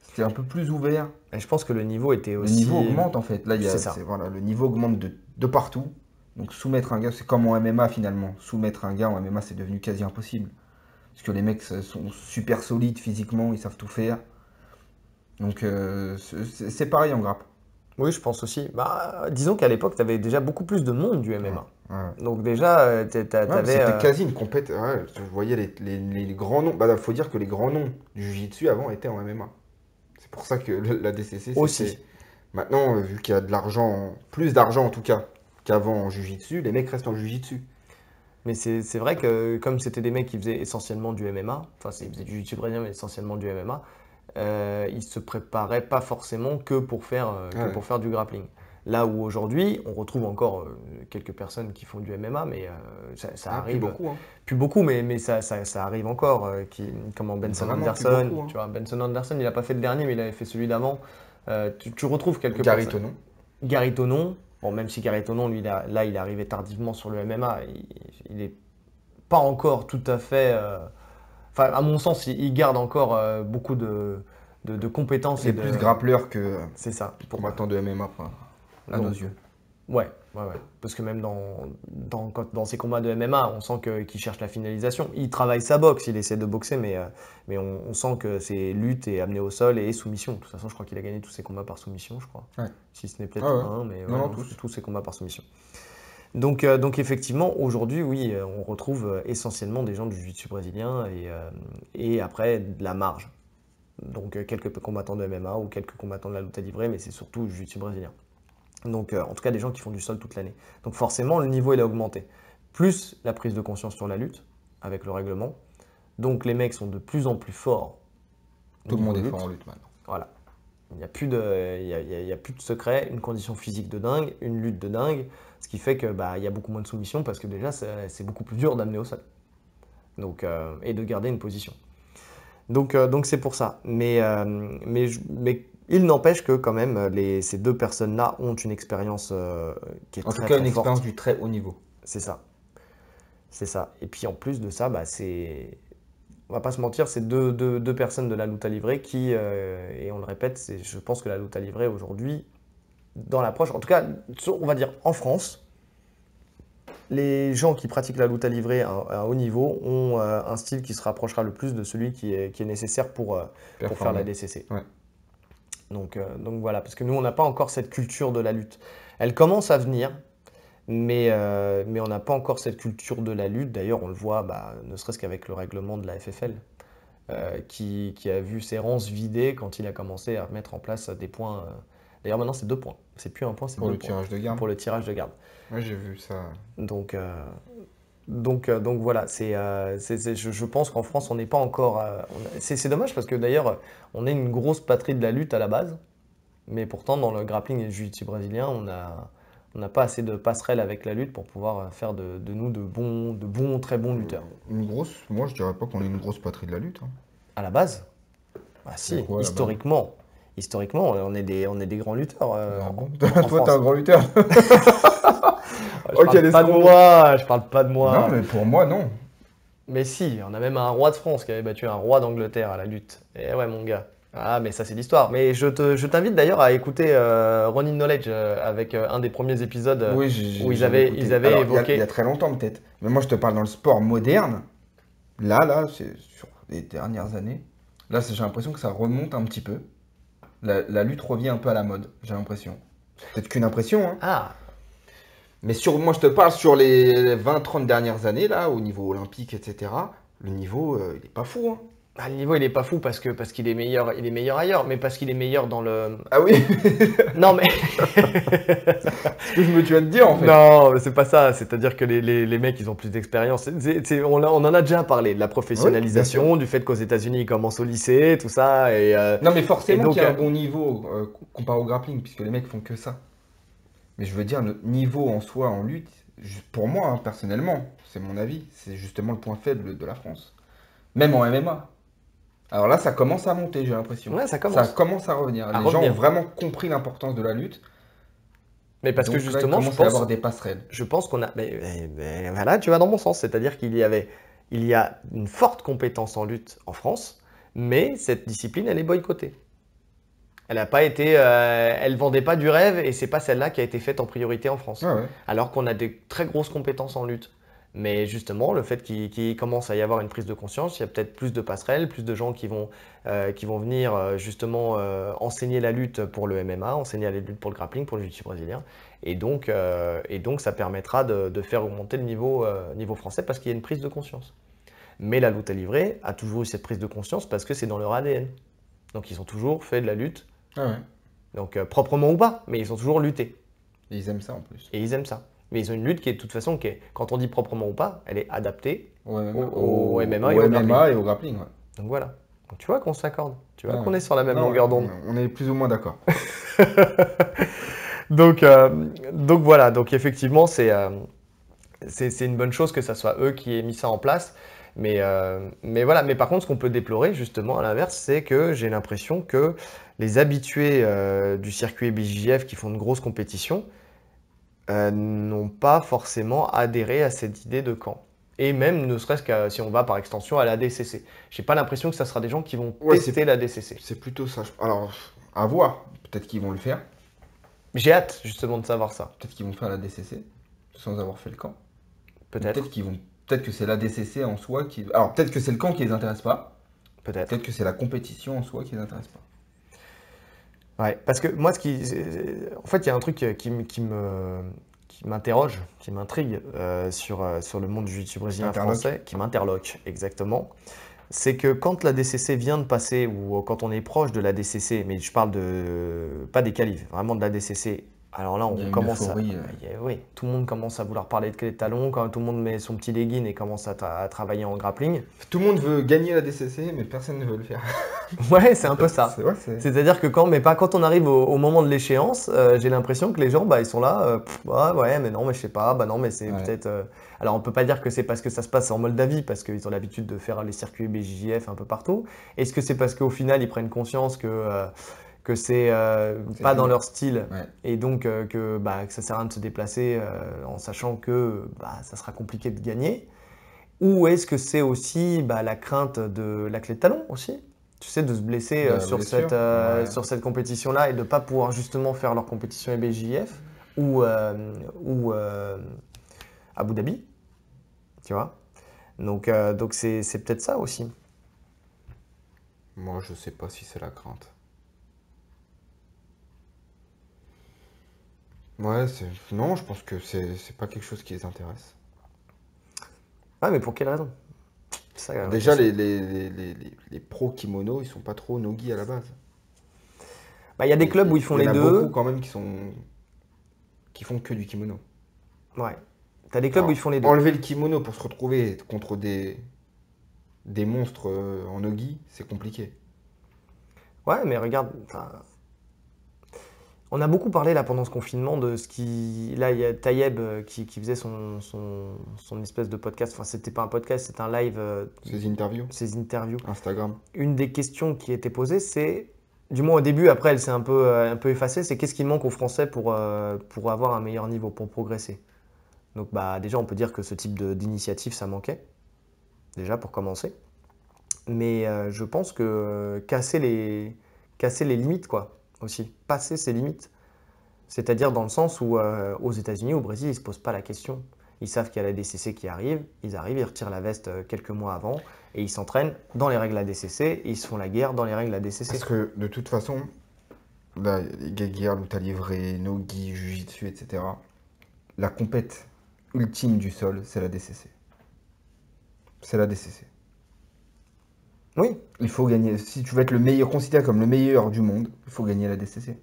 Speaker 2: C'était un peu plus ouvert.
Speaker 1: Et je pense que le niveau était aussi...
Speaker 2: Le niveau augmente en fait. Là, le niveau augmente de partout. Donc soumettre un gars, c'est comme en MMA finalement. Soumettre un gars en MMA, c'est devenu quasi impossible. Parce que les mecs sont super solides physiquement, ils savent tout faire. Donc c'est pareil en grappe.
Speaker 1: Oui, je pense aussi. Bah, disons qu'à l'époque, tu avais déjà beaucoup plus de monde du
Speaker 2: Ouais,
Speaker 1: MMA.
Speaker 2: ouais.
Speaker 1: Donc déjà,
Speaker 2: Ouais, mais
Speaker 1: t'avais...
Speaker 2: c'était quasi une compète. Ouais, je voyais les grands noms. Bah, faut dire que les grands noms du Jiu-Jitsu avant étaient en MMA. C'est pour ça que la DCC, c'était.
Speaker 1: aussi.
Speaker 2: Maintenant, vu qu'il y a de l'argent, plus d'argent en tout cas qu'avant en Jiu-Jitsu, les mecs restent en Jiu-Jitsu.
Speaker 1: Mais c'est vrai que comme c'était des mecs qui faisaient essentiellement du MMA, enfin ils faisaient du jiu-jitsu brésilien mais essentiellement du MMA, ils se préparaient pas forcément que
Speaker 2: Ouais.
Speaker 1: pour faire du grappling. Là où aujourd'hui, on retrouve encore quelques personnes qui font du MMA, mais ça
Speaker 2: Ah, plus
Speaker 1: arrive,
Speaker 2: beaucoup, hein.
Speaker 1: plus beaucoup, mais ça arrive encore. Comme en Benson
Speaker 2: Vraiment plus
Speaker 1: Anderson,
Speaker 2: beaucoup, hein.
Speaker 1: tu vois, Benson Anderson, il n'a pas fait le dernier, mais il avait fait celui d'avant. Tu retrouves quelques
Speaker 2: Gary
Speaker 1: personnes.
Speaker 2: Tonon.
Speaker 1: Gary Tonon, bon, même si Gary Tonon, lui, là, il est arrivé tardivement sur le MMA, il est pas encore tout à fait. Enfin, à mon sens, il garde encore beaucoup de compétences
Speaker 2: Il
Speaker 1: et
Speaker 2: est
Speaker 1: de.
Speaker 2: plus grappleur que
Speaker 1: C'est ça.
Speaker 2: combattant de MMA, quoi, à nos
Speaker 1: Donc,
Speaker 2: yeux.
Speaker 1: ouais, ouais, ouais. Parce que même dans ses combats de MMA, on sent qu'il cherche la finalisation. Il travaille sa boxe, il essaie de boxer, mais on sent que c'est lutte et amené au sol et soumission. De toute façon, je crois qu'il a gagné tous ses combats par soumission, je crois.
Speaker 2: Ouais.
Speaker 1: Si ce n'est
Speaker 2: Ah
Speaker 1: peut-être
Speaker 2: ouais.
Speaker 1: un, mais
Speaker 2: Non,
Speaker 1: ouais,
Speaker 2: non,
Speaker 1: non,
Speaker 2: tous.
Speaker 1: tous ses combats par soumission. Donc effectivement, aujourd'hui, oui, on retrouve essentiellement des gens du jiu-jitsu brésilien et après de la marge. Donc quelques combattants de MMA ou quelques combattants de la lutte livrée, mais c'est surtout le jiu-jitsu brésilien. Donc en tout cas des gens qui font du sol toute l'année. Donc forcément, le niveau il a augmenté. Plus la prise de conscience sur la lutte avec le règlement. Donc les mecs sont de plus en plus forts au
Speaker 2: Tout le
Speaker 1: niveau
Speaker 2: monde est
Speaker 1: lutte.
Speaker 2: fort en lutte maintenant.
Speaker 1: Voilà. Il n'y a plus il y a plus de secret, une condition physique de dingue, une lutte de dingue, ce qui fait que il y a beaucoup moins de soumission parce que déjà c'est beaucoup plus dur d'amener au sol. Donc, et de garder une position. Donc c'est pour ça. Mais il n'empêche que quand même ces deux personnes-là ont une expérience qui est
Speaker 2: En tout
Speaker 1: très
Speaker 2: cas,
Speaker 1: très
Speaker 2: une expérience
Speaker 1: forte.
Speaker 2: du très haut niveau.
Speaker 1: C'est ça. C'est ça. Et puis en plus de ça, on va pas se mentir, c'est deux personnes de la lutte livrée qui, et on le répète, je pense que la lutte livrée aujourd'hui, dans l'approche, en tout cas, on va dire en France, les gens qui pratiquent la lutte livrée à un haut niveau ont un style qui se rapprochera le plus de celui qui est nécessaire pour faire la
Speaker 2: Performant.
Speaker 1: DCC.
Speaker 2: Ouais.
Speaker 1: Donc voilà, parce que nous, on n'a pas encore cette culture de la lutte. Elle commence à venir, mais on n'a pas encore cette culture de la lutte. D'ailleurs, on le voit, ne serait-ce qu'avec le règlement de la FFL, qui a vu ses rangs se vider quand il a commencé à mettre en place des points. D'ailleurs, maintenant, c'est 2 points. C'est plus un point, c'est
Speaker 2: Pour
Speaker 1: 2
Speaker 2: le
Speaker 1: points.
Speaker 2: tirage de garde.
Speaker 1: Pour le tirage de garde.
Speaker 2: Ouais, j'ai vu ça.
Speaker 1: Donc, donc voilà, je pense qu'en France, on n'est pas encore. C'est dommage parce que d'ailleurs, on est une grosse patrie de la lutte à la base, mais pourtant, dans le grappling et le jiu-jitsu brésilien, on n'a pas assez de passerelles avec la lutte pour pouvoir faire de nous de bons, très bons lutteurs.
Speaker 2: Moi je dirais pas qu'on est une grosse patrie de la lutte, hein.
Speaker 1: À la base, ah si,
Speaker 2: Pourquoi, là-bas?
Speaker 1: historiquement, on est des grands lutteurs
Speaker 2: Ah bon
Speaker 1: en
Speaker 2: Toi,
Speaker 1: France.
Speaker 2: t'es un grand lutteur.
Speaker 1: Je parle pas de moi, je parle pas de moi.
Speaker 2: Non, mais pour moi, non.
Speaker 1: Mais si, on a même un roi de France qui avait battu un roi d'Angleterre à la lutte. Et ouais, mon gars. Ah, mais ça, c'est l'histoire. Mais je t'invite d'ailleurs à écouter Ronin Knowledge avec un des premiers épisodes
Speaker 2: Oui,
Speaker 1: où
Speaker 2: j'avais écouté.
Speaker 1: ils avaient
Speaker 2: Alors,
Speaker 1: évoqué.
Speaker 2: il y a très longtemps peut-être. Mais moi, je te parle dans le sport moderne. Là, c'est sur les dernières années. Là, j'ai l'impression que ça remonte un petit peu. La lutte revient un peu à la mode, j'ai l'impression. C'est peut-être qu'une impression, hein.
Speaker 1: Ah,
Speaker 2: Mais moi, je te parle sur les 20-30 dernières années, là, au niveau olympique, etc. Le niveau, il est pas fou, hein.
Speaker 1: le niveau, il est pas fou parce qu'il est meilleur ailleurs, mais parce qu'il est meilleur dans le.
Speaker 2: Ah oui,
Speaker 1: Non, mais.
Speaker 2: ce que tu vas te dire, en fait.
Speaker 1: Non, mais c'est pas ça. C'est-à-dire que les mecs, ils ont plus d'expérience. On en a déjà parlé de la
Speaker 2: Oui,
Speaker 1: professionnalisation, du fait qu'aux États-Unis, ils commencent au lycée, tout ça.
Speaker 2: Non, mais forcément
Speaker 1: Et donc,
Speaker 2: qu'il y a un bon niveau comparé au grappling, puisque les mecs font que ça. Mais je veux dire, notre niveau en soi, en lutte, pour moi, hein, personnellement, c'est mon avis, c'est justement le point faible de la France. Même en MMA. Alors là, ça commence à monter, j'ai l'impression.
Speaker 1: Ouais, ça
Speaker 2: Ça
Speaker 1: commence.
Speaker 2: commence à revenir.
Speaker 1: À
Speaker 2: Les gens
Speaker 1: revenir.
Speaker 2: ont vraiment compris l'importance de la lutte.
Speaker 1: Mais parce
Speaker 2: Donc
Speaker 1: que
Speaker 2: là, il
Speaker 1: justement,
Speaker 2: commence à y avoir des passerelles.
Speaker 1: je pense qu'on a. Mais voilà, tu vas dans mon sens. C'est-à-dire il y a une forte compétence en lutte en France, mais cette discipline, elle est boycottée. Elle n'a pas été, elle vendait pas du rêve et c'est pas celle-là qui a été faite en priorité en France.
Speaker 2: Ah ouais.
Speaker 1: Alors qu'on a des très grosses compétences en lutte. Mais justement, le fait qu'il commence à y avoir une prise de conscience, il y a peut-être plus de passerelles, plus de gens qui vont venir justement enseigner la lutte pour le MMA, enseigner la lutte pour le grappling, pour le jiu-jitsu brésilien. Et donc ça permettra de faire augmenter le niveau français parce qu'il y a une prise de conscience. Mais la lutte livrée a toujours eu cette prise de conscience parce que c'est dans leur ADN. Donc ils ont toujours fait de la lutte,
Speaker 2: Ah ouais.
Speaker 1: donc proprement ou pas, mais ils ont toujours lutté.
Speaker 2: Et ils aiment ça en plus.
Speaker 1: Et ils aiment ça. Mais ils ont une lutte qui est de toute façon, quand on dit proprement ou pas, elle est adaptée
Speaker 2: Au
Speaker 1: au MMA et
Speaker 2: au
Speaker 1: au grappling.
Speaker 2: MMA et au grappling, ouais.
Speaker 1: Donc voilà. Donc tu vois qu'on s'accorde. Tu vois
Speaker 2: Ah
Speaker 1: qu'on
Speaker 2: ouais.
Speaker 1: est sur la même
Speaker 2: Non,
Speaker 1: longueur d'onde.
Speaker 2: on est plus ou moins d'accord.
Speaker 1: Donc voilà. Donc effectivement, c'est une bonne chose que ça soit eux qui aient mis ça en place. Mais voilà. Mais par contre, ce qu'on peut déplorer justement à l'inverse, c'est que j'ai l'impression que les habitués du circuit BJJF qui font de grosses compétitions n'ont pas forcément adhéré à cette idée de camp. Et même, ne serait-ce que si on va par extension à la DCC. J'ai pas l'impression que ça sera des gens qui vont
Speaker 2: Ouais,
Speaker 1: tester la DCC.
Speaker 2: c'est plutôt ça. Alors, à voir. Peut-être qu'ils vont le faire.
Speaker 1: J'ai hâte justement de savoir ça.
Speaker 2: Peut-être qu'ils vont faire la DCC sans avoir fait le camp.
Speaker 1: Peut-être,
Speaker 2: Peut-être qu'ils vont. Peut-être que c'est la DCC en soi qui. Alors, peut-être que c'est le camp qui les intéresse pas.
Speaker 1: peut-être.
Speaker 2: Peut-être que c'est la compétition en soi qui les intéresse pas.
Speaker 1: Ouais, parce que moi, en fait, il y a un truc qui m'interroge, qui m'intrigue sur le monde du jiu-jitsu brésilien
Speaker 2: Interloque.
Speaker 1: français, qui m'interloque exactement. C'est que quand la DCC vient de passer, ou quand on est proche de la DCC, mais je parle pas des qualifs, vraiment de la DCC, alors là,
Speaker 2: Il y a
Speaker 1: on
Speaker 2: une
Speaker 1: commence
Speaker 2: euphorie,
Speaker 1: oui, tout le monde commence à vouloir parler de clé de talon, quand tout le monde met son petit legging et commence à travailler en grappling.
Speaker 2: Tout le monde veut gagner la DCC, mais personne ne veut le faire.
Speaker 1: Ouais, c'est un peu ça.
Speaker 2: C'est vrai,
Speaker 1: C'est-à-dire que quand on arrive au moment de l'échéance, j'ai l'impression que les gens, ils sont là, ouais, mais non, mais je sais pas, bah non, mais c'est
Speaker 2: Ouais.
Speaker 1: peut-être. Alors, on peut pas dire que c'est parce que ça se passe en Moldavie, parce qu'ils ont l'habitude de faire les circuits BJJF un peu partout. Est-ce que c'est parce qu'au final, ils prennent conscience que c'est
Speaker 2: C'est
Speaker 1: pas
Speaker 2: fini.
Speaker 1: dans leur style,
Speaker 2: Ouais.
Speaker 1: et donc que ça sert à rien de se déplacer en sachant que ça sera compliqué de gagner? Ou est-ce que c'est aussi la crainte de la clé de talon aussi? Tu sais, de se blesser
Speaker 2: De la blessure, ouais.
Speaker 1: sur cette compétition-là et de ne pas pouvoir justement faire leur compétition EBJF ou Abu Dhabi, tu vois? Donc c'est peut-être ça aussi.
Speaker 2: Moi, je sais pas si c'est la crainte. Ouais, non, je pense que c'est pas quelque chose qui les intéresse.
Speaker 1: Ouais, mais pour quelle raison? C'est ça, la vraie
Speaker 2: Déjà,
Speaker 1: question.
Speaker 2: les pros kimono, ils sont pas trop nogi à la base.
Speaker 1: Il y a des clubs où ils font
Speaker 2: Il y
Speaker 1: les
Speaker 2: en a beaucoup
Speaker 1: deux.
Speaker 2: quand même qui font que du kimono.
Speaker 1: Ouais. T'as des clubs où
Speaker 2: Alors,
Speaker 1: ils font les deux.
Speaker 2: enlever le kimono pour se retrouver contre des monstres en nogi, c'est compliqué.
Speaker 1: Ouais, mais regarde, enfin, on a beaucoup parlé là pendant ce confinement de ce qui. Là, il y a Tayeb qui faisait son espèce de podcast. Enfin, c'était pas un podcast, c'était un live,
Speaker 2: Ces interviews,
Speaker 1: ses interviews.
Speaker 2: Instagram.
Speaker 1: Une des questions qui était posée, c'est, du moins au début, après elle s'est un peu effacée, c'est qu'est-ce qui manque aux Français pour avoir un meilleur niveau, pour progresser. Donc déjà, on peut dire que ce type d'initiative, ça manquait, déjà pour commencer. Mais je pense que casser les limites, quoi, aussi, passer ses limites. C'est-à-dire dans le sens où aux États-Unis, au Brésil, ils ne se posent pas la question. Ils savent qu'il y a la DCC qui arrive, ils retirent la veste quelques mois avant et ils s'entraînent dans les règles de la DCC et ils se font la guerre dans les règles de la DCC.
Speaker 2: Parce que de toute façon, là, les guerrières, lutte livrée, nogi, jujitsu, etc. La compète ultime du sol, c'est la DCC. C'est la DCC.
Speaker 1: Oui,
Speaker 2: Il faut gagner. Si tu veux être le meilleur, considéré comme le meilleur du monde, il faut gagner la DCC.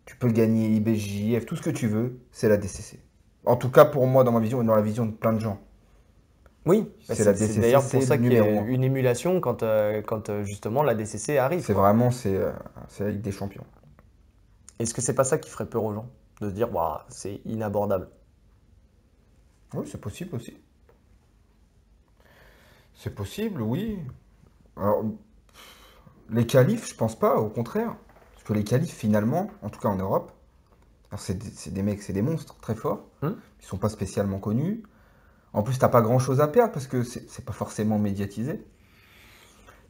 Speaker 2: Tu peux gagner IBJJF, tout ce que tu veux, c'est la DCC. En tout cas, pour moi, dans ma vision et dans la vision de plein de gens.
Speaker 1: oui.
Speaker 2: C'est la
Speaker 1: C'est
Speaker 2: DCC,
Speaker 1: d'ailleurs pour
Speaker 2: c'est
Speaker 1: ça
Speaker 2: le
Speaker 1: qu'il y a
Speaker 2: numéro 1.
Speaker 1: une émulation quand justement la DCC arrive.
Speaker 2: C'est
Speaker 1: quoi.
Speaker 2: vraiment, c'est la Ligue des Champions.
Speaker 1: Est-ce que c'est pas ça qui ferait peur aux gens? De se dire, waouh, c'est inabordable.
Speaker 2: Oui, c'est possible aussi. C'est possible, oui. Alors, les qualifs, je pense pas, au contraire. Parce que les qualifs, finalement, en tout cas en Europe, alors c'est des mecs, c'est des monstres très forts.
Speaker 1: Hum.
Speaker 2: Ils sont pas spécialement connus. En plus, t'as pas grand-chose à perdre parce que c'est pas forcément médiatisé.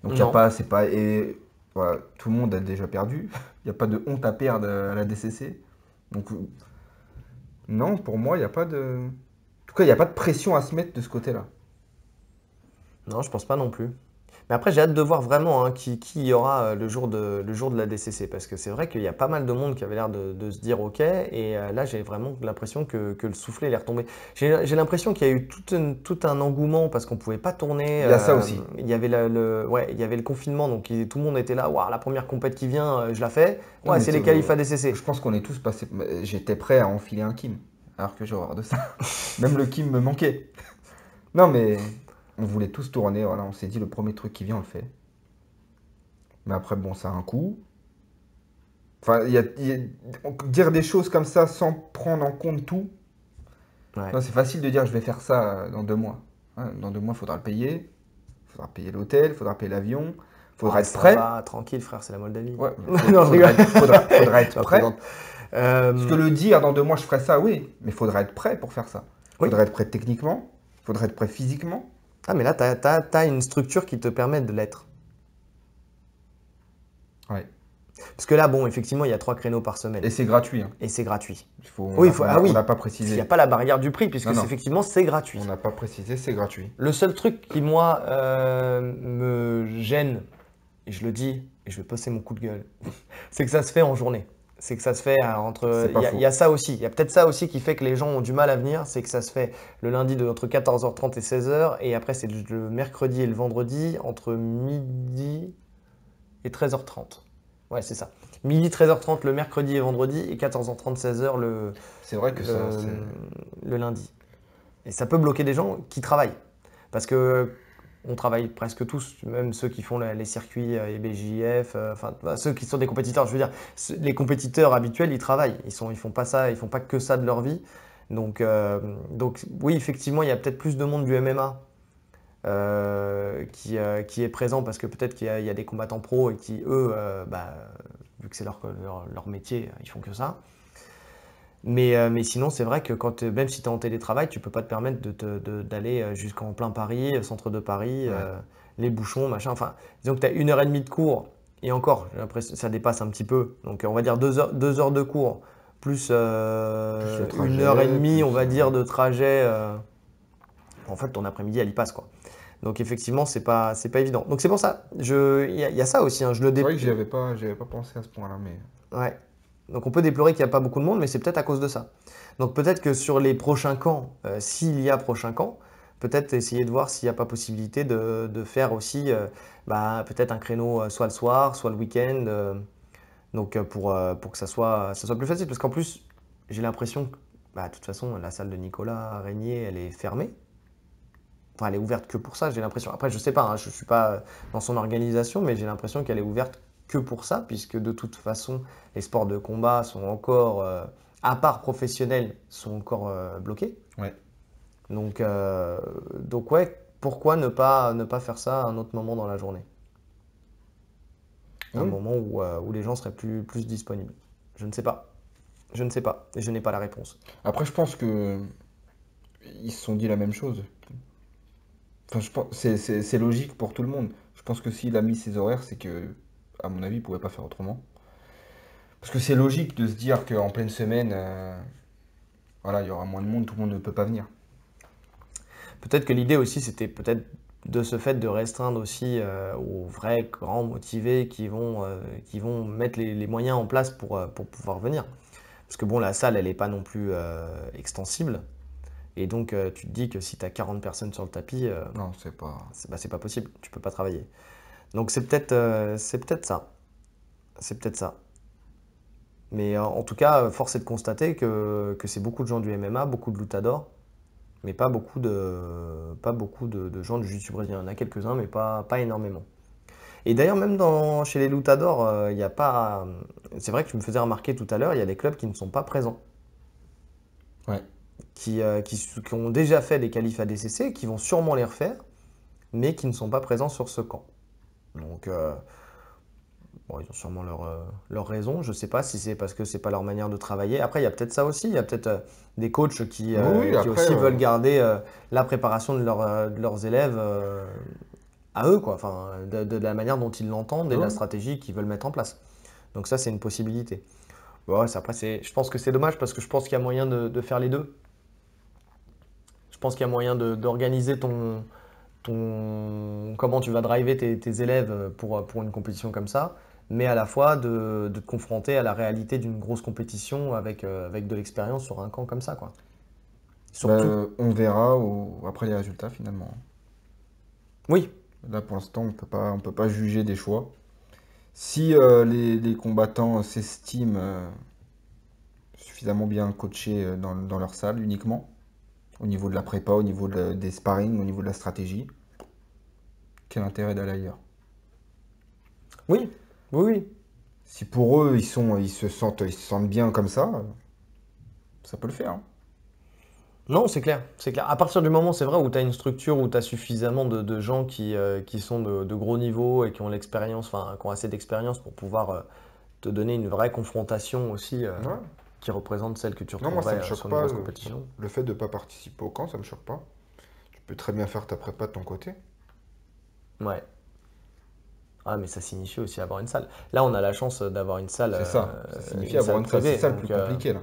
Speaker 2: Donc, y a
Speaker 1: Non.
Speaker 2: pas, c'est pas, et voilà, tout le monde a déjà perdu. Il n'y a pas de honte à perdre à la DCC. Donc, non, pour moi, il n'y a pas de. tout cas, il n'y a pas de pression à se mettre de ce côté-là.
Speaker 1: Non, je pense pas non plus. Mais après, j'ai hâte de voir vraiment hein, qui y aura le jour de la DCC. Parce que c'est vrai qu'il y a pas mal de monde qui avait l'air de se dire OK. Et là, j'ai vraiment l'impression que le soufflet il est retombé. J'ai l'impression qu'il y a eu tout un engouement parce qu'on pouvait pas tourner.
Speaker 2: Il y a ça aussi.
Speaker 1: Il y avait ouais, il y avait le confinement. Donc tout le monde était là. Waouh, la première compète qui vient, je la fais.
Speaker 2: Non,
Speaker 1: Ouais,
Speaker 2: mais
Speaker 1: c'est les qualifs ADCC.
Speaker 2: je pense qu'on est tous passés. J'étais prêt à enfiler un Kim, alors que j'ai horreur de ça. Même le Kim me manquait. Non, mais on voulait tous tourner. Voilà, on s'est dit le premier truc qui vient, on le fait. Mais après, bon, ça a un coût. Enfin, dire des choses comme ça sans prendre en compte tout.
Speaker 1: Ouais.
Speaker 2: Non, c'est facile de dire je vais faire ça dans 2 mois. Ouais, dans 2 mois, il faudra le payer. Il faudra payer l'hôtel, il faudra payer l'avion. Il faudra
Speaker 1: Ah,
Speaker 2: être
Speaker 1: ça
Speaker 2: prêt.
Speaker 1: va, tranquille, frère, c'est la Moldavie.
Speaker 2: Ouais,
Speaker 1: Non, je rigole.
Speaker 2: faudra être
Speaker 1: Je
Speaker 2: prêt.
Speaker 1: plaisante.
Speaker 2: Parce que le dire dans 2 mois, je ferai ça, oui. Mais il faudra être prêt pour faire ça. Il
Speaker 1: Oui.
Speaker 2: faudra être prêt techniquement. Il faudra être prêt physiquement.
Speaker 1: Ah, mais là, t'as une structure qui te permet de l'être.
Speaker 2: Ouais.
Speaker 1: Parce que là, bon, effectivement, il y a 3 créneaux par semaine.
Speaker 2: Et c'est gratuit. Hein.
Speaker 1: Et c'est gratuit.
Speaker 2: Oui,
Speaker 1: Ah oui.
Speaker 2: on n'a pas
Speaker 1: Il n'y
Speaker 2: précisé.
Speaker 1: a pas la barrière du prix, puisque
Speaker 2: Non, non.
Speaker 1: effectivement, c'est gratuit.
Speaker 2: On n'a pas précisé, c'est gratuit.
Speaker 1: Le seul truc qui, moi, me gêne, et je le dis, et je vais passer mon coup de gueule, c'est que ça se fait en journée. C'est que ça se fait entre.
Speaker 2: C'est pas
Speaker 1: Il y a ça aussi. Il y a peut-être ça aussi qui fait que les gens ont du mal à venir. C'est que ça se fait le lundi entre 14h30 et 16h. Et après, c'est le mercredi et le vendredi entre midi et 13h30. Ouais, c'est ça. Midi, 13h30 le mercredi et vendredi. Et 14h30, 16h
Speaker 2: C'est vrai que ça,
Speaker 1: le lundi. Et ça peut bloquer des gens qui travaillent. Parce que on travaille presque tous, même ceux qui font les circuits EBJF, enfin ceux qui sont des compétiteurs. Je veux dire, les compétiteurs habituels, ils travaillent. Ils font pas ça, ils font pas que ça de leur vie. Donc oui, effectivement, il y a peut-être plus de monde du MMA qui est présent parce que peut-être qu'il y a des combattants pros et qui, eux, vu que c'est leur métier, ils font que ça. Mais sinon, c'est vrai que même si tu es en télétravail, tu peux pas te permettre d'aller jusqu'en plein Paris, centre de Paris,
Speaker 2: Ouais.
Speaker 1: les bouchons, machin. Enfin, disons que tu as 1h30 de cours, et encore, j'ai l'impression que ça dépasse un petit peu. Donc, on va dire 2 heures de cours, plus
Speaker 2: le trajet,
Speaker 1: 1h30, on
Speaker 2: plus,
Speaker 1: va dire, de trajet. En fait, ton après-midi, elle y passe, quoi. Donc, effectivement, c'est pas évident. Donc, c'est pour ça. Il y a ça aussi, hein,
Speaker 2: C'est vrai que j'y avais pas pensé à ce point-là, mais
Speaker 1: Ouais. Donc on peut déplorer qu'il n'y a pas beaucoup de monde, mais c'est peut-être à cause de ça. Donc peut-être que sur les prochains camps, s'il y a prochain camp, peut-être essayer de voir s'il n'y a pas possibilité de faire aussi peut-être un créneau soit le soir, soit le week-end, pour que ça soit plus facile. Parce qu'en plus, j'ai l'impression que de toute façon, la salle de Nicolas Régnier, elle est fermée. Enfin, elle est ouverte que pour ça, j'ai l'impression. Après, je sais pas, hein, je ne suis pas dans son organisation, mais j'ai l'impression qu'elle est ouverte que pour ça, puisque de toute façon, les sports de combat sont encore, à part professionnels, sont encore bloqués.
Speaker 2: ouais.
Speaker 1: Donc ouais, pourquoi ne pas faire ça à un autre moment dans la journée? Un
Speaker 2: Oui.
Speaker 1: moment où les gens seraient plus disponibles. Je ne sais pas. Je ne sais pas. Et je n'ai pas la réponse.
Speaker 2: Après, je pense que ils se sont dit la même chose. Enfin, je pense c'est logique pour tout le monde. Je pense que s'il a mis ses horaires, c'est que, à mon avis, il pouvait pas faire autrement. Parce que c'est logique de se dire qu'en pleine semaine, voilà, il y aura moins de monde, tout le monde ne peut pas venir.
Speaker 1: Peut-être que l'idée aussi, c'était peut-être de ce fait de restreindre aussi aux vrais grands motivés qui vont mettre les moyens en place pour pouvoir venir. Parce que bon, la salle, elle n'est pas non plus extensible. Et donc, tu te dis que si tu as 40 personnes sur le tapis,
Speaker 2: Non, c'est pas.
Speaker 1: c'est pas possible. Tu peux pas travailler. Donc, c'est peut-être ça. C'est peut-être ça. Mais en tout cas, force est de constater que c'est beaucoup de gens du MMA, beaucoup de luttadors, mais pas beaucoup de gens du jiu-jitsu brésilien. Il y en a quelques-uns, mais pas énormément. Et d'ailleurs, même chez les luttadors, il y a pas. C'est vrai que tu me faisais remarquer tout à l'heure, il y a des clubs qui ne sont pas présents,
Speaker 2: Ouais.
Speaker 1: qui ont déjà fait des qualifs ADCC, qui vont sûrement les refaire, mais qui ne sont pas présents sur ce camp. Donc, bon, ils ont sûrement leur raison. Je ne sais pas si c'est parce que c'est pas leur manière de travailler. Après, il y a peut-être ça aussi. Il y a peut-être des coachs qui
Speaker 2: Oui, après,
Speaker 1: aussi veulent garder la préparation de leurs élèves à eux, quoi. Enfin, de la manière dont ils l'entendent et de la
Speaker 2: Ouais.
Speaker 1: stratégie qu'ils veulent mettre en place. Donc ça, c'est une possibilité. Bon, ouais, après, je pense que c'est dommage parce que je pense qu'il y a moyen de faire les deux. Je pense qu'il y a moyen d'organiser comment tu vas driver tes élèves pour une compétition comme ça, mais à la fois de te confronter à la réalité d'une grosse compétition avec de l'expérience sur un camp comme ça, quoi. Surtout.
Speaker 2: On verra après les résultats finalement.
Speaker 1: Oui,
Speaker 2: Là pour l'instant, on peut pas juger des choix. Si les combattants s'estiment suffisamment bien coachés dans leur salle uniquement, au niveau de la prépa, au niveau des sparring, au niveau de la stratégie, quel intérêt d'aller ailleurs?
Speaker 1: oui, oui, oui.
Speaker 2: Si pour eux, ils se sentent bien comme ça peut le faire, hein.
Speaker 1: Non, c'est clair, c'est clair. À partir du moment, c'est vrai, où tu as une structure, où tu as suffisamment de gens qui sont de gros niveaux et qui ont l'expérience, enfin, qui ont assez d'expérience pour pouvoir te donner une vraie confrontation aussi
Speaker 2: Ouais.
Speaker 1: qui représente celle que tu
Speaker 2: Non, moi, ça me
Speaker 1: retrouverais
Speaker 2: choque
Speaker 1: sur une
Speaker 2: pas.
Speaker 1: grosse compétition.
Speaker 2: Le fait de ne pas participer au camp, ça me choque pas. Tu peux très bien faire ta prépa de ton côté.
Speaker 1: Ouais. Ah, mais ça signifie aussi avoir une salle. Là, on a la chance d'avoir
Speaker 2: C'est ça. Ça signifie
Speaker 1: une
Speaker 2: avoir
Speaker 1: salle
Speaker 2: une salle. C'est
Speaker 1: privée.
Speaker 2: ça le plus
Speaker 1: Donc
Speaker 2: compliqué, là.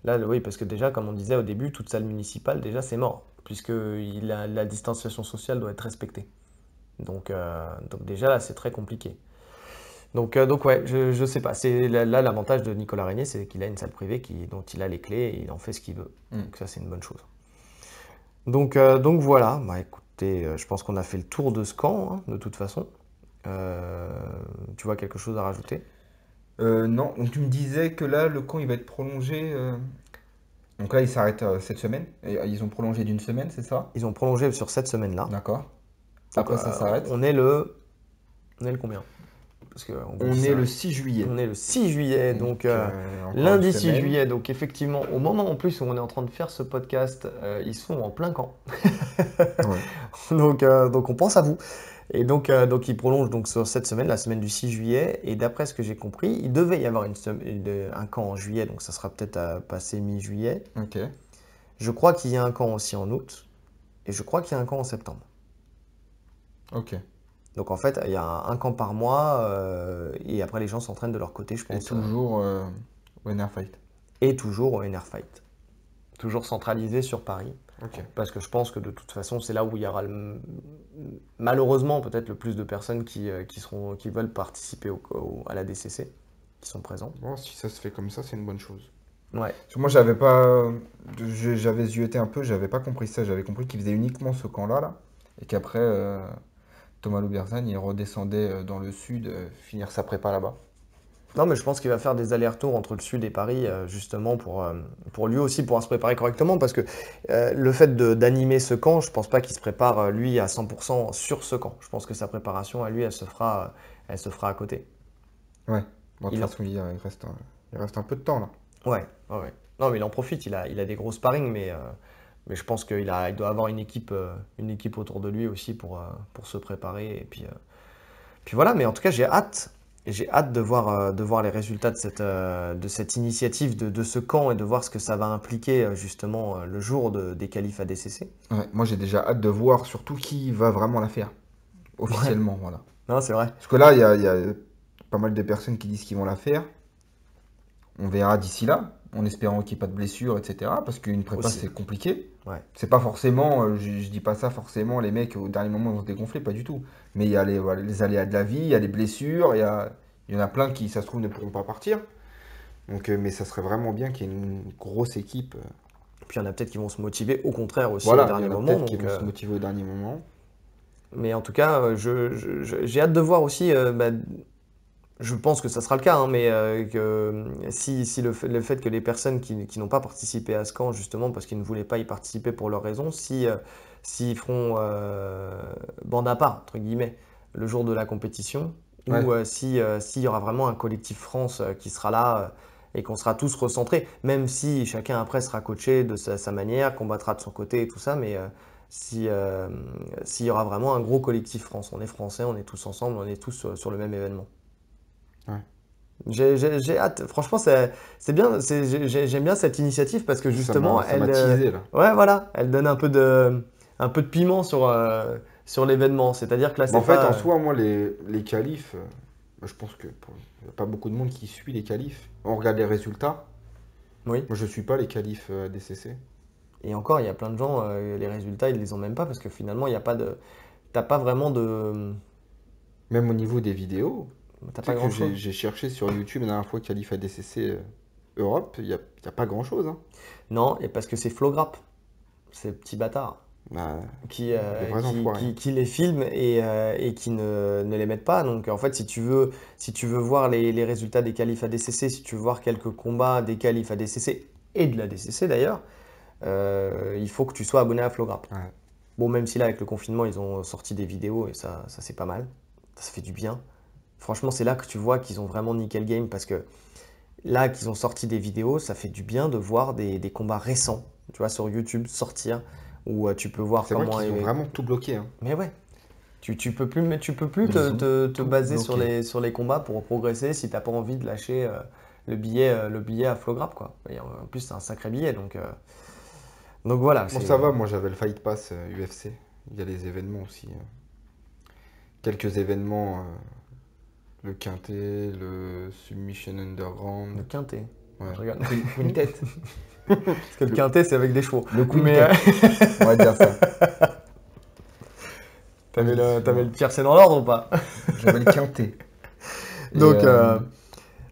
Speaker 1: là, oui, parce que déjà, comme on disait au début, toute salle municipale, déjà, c'est mort, puisque la distanciation sociale doit être respectée. Donc déjà, là, c'est très compliqué. Donc ouais, je sais pas. Là, l'avantage de Nicolas Régnier, c'est qu'il a une salle privée dont il a les clés et il en fait ce qu'il veut.
Speaker 2: Hmm.
Speaker 1: Donc ça, c'est une bonne chose. Donc voilà, bah écoutez, je pense qu'on a fait le tour de ce camp, hein, de toute façon. Euh, Tu vois quelque chose à rajouter?
Speaker 2: Non, donc tu me disais que là, le camp, il va être prolongé. Donc là, il s'arrête cette semaine. Et, ils ont prolongé d'une semaine, c'est ça?
Speaker 1: Ils ont prolongé sur cette semaine-là.
Speaker 2: D'accord.
Speaker 1: Donc
Speaker 2: Après, ça s'arrête.
Speaker 1: on est le combien? Parce qu'on vous dit
Speaker 2: On est le
Speaker 1: ça.
Speaker 2: 6 juillet.
Speaker 1: On est le 6 juillet, donc
Speaker 2: Donc, encore une
Speaker 1: lundi 6
Speaker 2: semaine.
Speaker 1: juillet. Donc effectivement, au moment en plus où on est en train de faire ce podcast, ils sont en plein camp.
Speaker 2: Ouais.
Speaker 1: Donc on pense à vous. Et donc ils prolongent donc sur cette semaine, la semaine du 6 juillet. Et d'après ce que j'ai compris, il devait y avoir un camp en juillet, donc ça sera peut-être à passer mi-juillet.
Speaker 2: Ok.
Speaker 1: Je crois qu'il y a un camp aussi en août. Et je crois qu'il y a un camp en septembre.
Speaker 2: Ok.
Speaker 1: Donc en fait, il y a un camp par mois. Et après, les gens s'entraînent de leur côté, je
Speaker 2: Et
Speaker 1: pense.
Speaker 2: toujours Winner Fight.
Speaker 1: Et toujours au NR Fight. Toujours centralisé sur Paris.
Speaker 2: Ok.
Speaker 1: Parce que je pense que de toute façon, c'est là où il y aura malheureusement peut-être le plus de personnes qui veulent participer à la DCC, qui sont présentes.
Speaker 2: Bon, si ça se fait comme ça, c'est une bonne chose.
Speaker 1: Ouais.
Speaker 2: Parce que moi, j'avais pas. J'avais zioté un peu, j'avais pas compris ça. J'avais compris qu'ils faisaient uniquement ce camp-là, là. Et qu'après, Thomas Loubersan, il redescendait dans le sud, finir sa prépa là-bas.
Speaker 1: Non, mais je pense qu'il va faire des allers-retours entre le sud et Paris, justement, pour lui aussi pouvoir se préparer correctement. Parce que le fait d'animer ce camp, je pense pas qu'il se prépare, lui, à 100% sur ce camp. Je pense que sa préparation à lui, elle se fera à côté.
Speaker 2: Ouais. Bon, de
Speaker 1: Il
Speaker 2: toute
Speaker 1: en-
Speaker 2: façon, il reste un peu de temps, là.
Speaker 1: Ouais, ouais, ouais. Non, mais il en profite, il a des gros sparring, mais je pense il doit avoir une équipe autour de lui aussi pour se préparer. Et puis voilà, mais en tout cas, j'ai hâte de voir les résultats de cette initiative, de ce camp et de voir ce que ça va impliquer justement le jour des qualifs ADCC.
Speaker 2: Ouais, moi, j'ai déjà hâte de voir surtout qui va vraiment la faire.
Speaker 1: Ouais,
Speaker 2: Officiellement, voilà.
Speaker 1: non, c'est vrai.
Speaker 2: Parce que là, il y a pas mal de personnes qui disent qu'ils vont la faire. On verra d'ici là, en espérant qu'il n'y ait pas de blessures, etc. Parce qu'une prépa,
Speaker 1: Aussi.
Speaker 2: c'est compliqué.
Speaker 1: Ouais.
Speaker 2: C'est pas forcément, je dis pas ça forcément, les mecs au dernier moment vont se dégonfler, pas du tout. Mais il y a voilà, les aléas de la vie, il y a les blessures, il y en a plein qui, ça se trouve, ne pourront pas partir. Donc, mais ça serait vraiment bien qu'il y ait une grosse équipe.
Speaker 1: Puis il y en a peut-être qui vont se motiver au contraire aussi au
Speaker 2: Voilà, il y
Speaker 1: dernier
Speaker 2: en a
Speaker 1: moment.
Speaker 2: peut-être qui vont se motiver au dernier moment.
Speaker 1: Mais en tout cas, j'ai hâte de voir aussi. Bah, je pense que ça sera le cas, hein, mais que si le fait que les personnes qui n'ont pas participé à ce camp, justement parce qu'ils ne voulaient pas y participer pour leurs raisons, s'ils feront bande à part, entre guillemets, le jour de la compétition,
Speaker 2: Ouais,
Speaker 1: ou s'il y aura vraiment un collectif France qui sera là et qu'on sera tous recentrés, même si chacun après sera coaché de sa manière, combattra de son côté et tout ça, mais s'il y aura vraiment un gros collectif France, on est français, on est tous ensemble, on est tous sur le même événement.
Speaker 2: ouais.
Speaker 1: J'ai hâte. Franchement, c'est bien. J'aime bien cette initiative parce que justement,
Speaker 2: Ça m'a teasé là.
Speaker 1: ouais, voilà, elle donne un peu de piment sur l'événement. C'est-à-dire que là,
Speaker 2: Mais en
Speaker 1: c'est
Speaker 2: fait, en
Speaker 1: pas.
Speaker 2: soi, moi, les qualifs, je pense que il n'y a pas beaucoup de monde qui suit les qualifs. On regarde les résultats.
Speaker 1: Oui.
Speaker 2: Moi, je suis pas les qualifs DCC.
Speaker 1: Et encore, il y a plein de gens, les résultats, ils les ont même pas parce que finalement, il y a pas de, t'as pas vraiment de,
Speaker 2: Même au niveau des vidéos,
Speaker 1: t'as
Speaker 2: tu sais
Speaker 1: pas
Speaker 2: que
Speaker 1: grand-chose.
Speaker 2: j'ai cherché sur YouTube la dernière fois Qualif ADCC Europe, y a pas grand-chose, hein.
Speaker 1: Non, et parce que c'est Flowgrap, ces petits bâtards,
Speaker 2: Bah,
Speaker 1: qui,
Speaker 2: des vrais enfoirés, hein.
Speaker 1: qui les filment et qui ne les mettent pas. Donc en fait, si tu veux voir les résultats des qualifs ADCC, si tu veux voir quelques combats des qualifs ADCC et de la DCC d'ailleurs, il faut que tu sois abonné à Flowgrap.
Speaker 2: Ouais.
Speaker 1: Bon, même si là, avec le confinement, ils ont sorti des vidéos et ça c'est pas mal. Ça fait du bien. Franchement, c'est là que tu vois qu'ils ont vraiment niqué le game parce que là qu'ils ont sorti des vidéos, ça fait du bien de voir des combats récents, tu vois, sur YouTube sortir où tu peux voir
Speaker 2: C'est vrai
Speaker 1: comment.
Speaker 2: qu'ils ont vraiment tout bloqué, hein.
Speaker 1: Mais ouais, tu peux plus
Speaker 2: Ils ont
Speaker 1: te
Speaker 2: tout
Speaker 1: baser
Speaker 2: bloqué.
Speaker 1: sur les combats pour progresser si t'as pas envie de lâcher le billet à Flowgrap, quoi. Et en plus, c'est un sacré billet, donc voilà.
Speaker 2: Bon, ça va, moi j'avais le Fight Pass UFC. Il y a les événements aussi. Quelques événements, le Quintet, le Submission
Speaker 1: Le
Speaker 2: Underground.
Speaker 1: quintet.
Speaker 2: Ouais.
Speaker 1: Je regarde.
Speaker 2: Quintet.
Speaker 1: Parce que le quintet, c'est avec des chevaux.
Speaker 2: Le
Speaker 1: Mais
Speaker 2: Quintet, on va dire ça.
Speaker 1: t'avais le tiercé dans l'ordre ou pas?
Speaker 2: J'avais le Quintet. Et,
Speaker 1: Donc,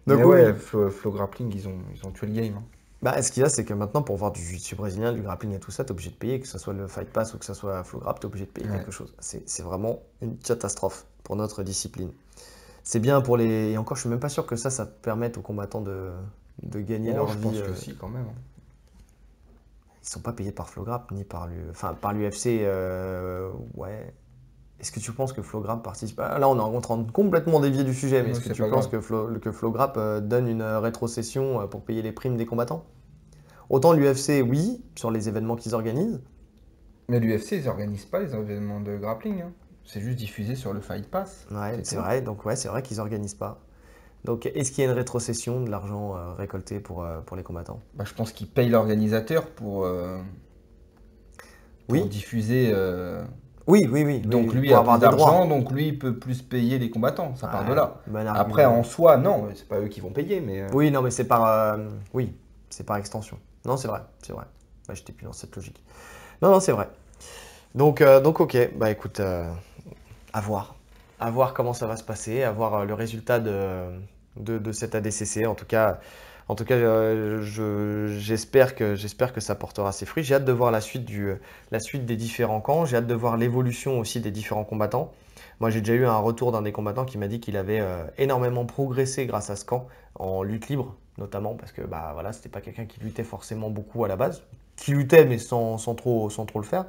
Speaker 2: mais
Speaker 1: donc
Speaker 2: ouais,
Speaker 1: oui.
Speaker 2: Flow Grappling, ils ont tué le game, hein.
Speaker 1: Bah, ce qu'il y a, c'est que maintenant, pour voir du jiu-jitsu brésilien, du grappling et tout ça, t'es obligé de payer, que ce soit le Fight Pass ou que ce soit Flowgrap, t'es obligé de payer
Speaker 2: Ouais.
Speaker 1: quelque chose. C'est vraiment une catastrophe pour notre discipline. C'est bien pour les. Et encore, je suis même pas sûr que ça te permette aux combattants de gagner
Speaker 2: Oh,
Speaker 1: leur
Speaker 2: je
Speaker 1: vie.
Speaker 2: pense que si, quand même, hein.
Speaker 1: Ils sont pas payés par Flowgrap ni enfin, par l'UFC. Ouais. Est-ce que tu penses que Flowgrap participe? Ah, là, on est en train de complètement dévier du sujet, mais
Speaker 2: Ouais,
Speaker 1: est-ce que
Speaker 2: c'est
Speaker 1: tu
Speaker 2: pas
Speaker 1: penses
Speaker 2: grave.
Speaker 1: que Flowgrap donne une rétrocession pour payer les primes des combattants? Autant l'UFC, oui, sur les événements qu'ils organisent.
Speaker 2: Mais l'UFC, ils organisent pas les événements de grappling, hein. C'est juste diffusé sur le Fight Pass,
Speaker 1: Ouais,
Speaker 2: c'est
Speaker 1: c'est
Speaker 2: tout.
Speaker 1: vrai. Donc, ouais, c'est vrai qu'ils organisent pas. Donc, est-ce qu'il y a une rétrocession de l'argent récolté pour les combattants?
Speaker 2: Bah, je pense qu'ils payent l'organisateur pour
Speaker 1: Oui,
Speaker 2: diffuser.
Speaker 1: oui, oui, oui, oui,
Speaker 2: Donc
Speaker 1: oui,
Speaker 2: lui
Speaker 1: pour
Speaker 2: a
Speaker 1: avoir
Speaker 2: plus
Speaker 1: des
Speaker 2: d'argent,
Speaker 1: droits.
Speaker 2: donc lui il peut plus payer les combattants. Ça part de
Speaker 1: Ouais,
Speaker 2: là.
Speaker 1: bon
Speaker 2: Après, en
Speaker 1: argument.
Speaker 2: soi, non, c'est pas eux qui vont payer, mais.
Speaker 1: Oui, non, mais oui, c'est par extension. Non, c'est vrai, c'est vrai. Ouais, j'étais plus dans cette logique. Non, non, c'est vrai. Donc, ok, bah écoute, à voir. À voir comment ça va se passer, à voir le résultat de cette ADCC. En tout cas j'espère que ça portera ses fruits. J'ai hâte de voir la suite des différents camps. J'ai hâte de voir l'évolution aussi des différents combattants. Moi, j'ai déjà eu un retour d'un des combattants qui m'a dit qu'il avait énormément progressé grâce à ce camp, en lutte libre notamment, parce que bah, voilà, c'était pas quelqu'un qui luttait forcément beaucoup à la base, qui luttait mais sans trop le faire.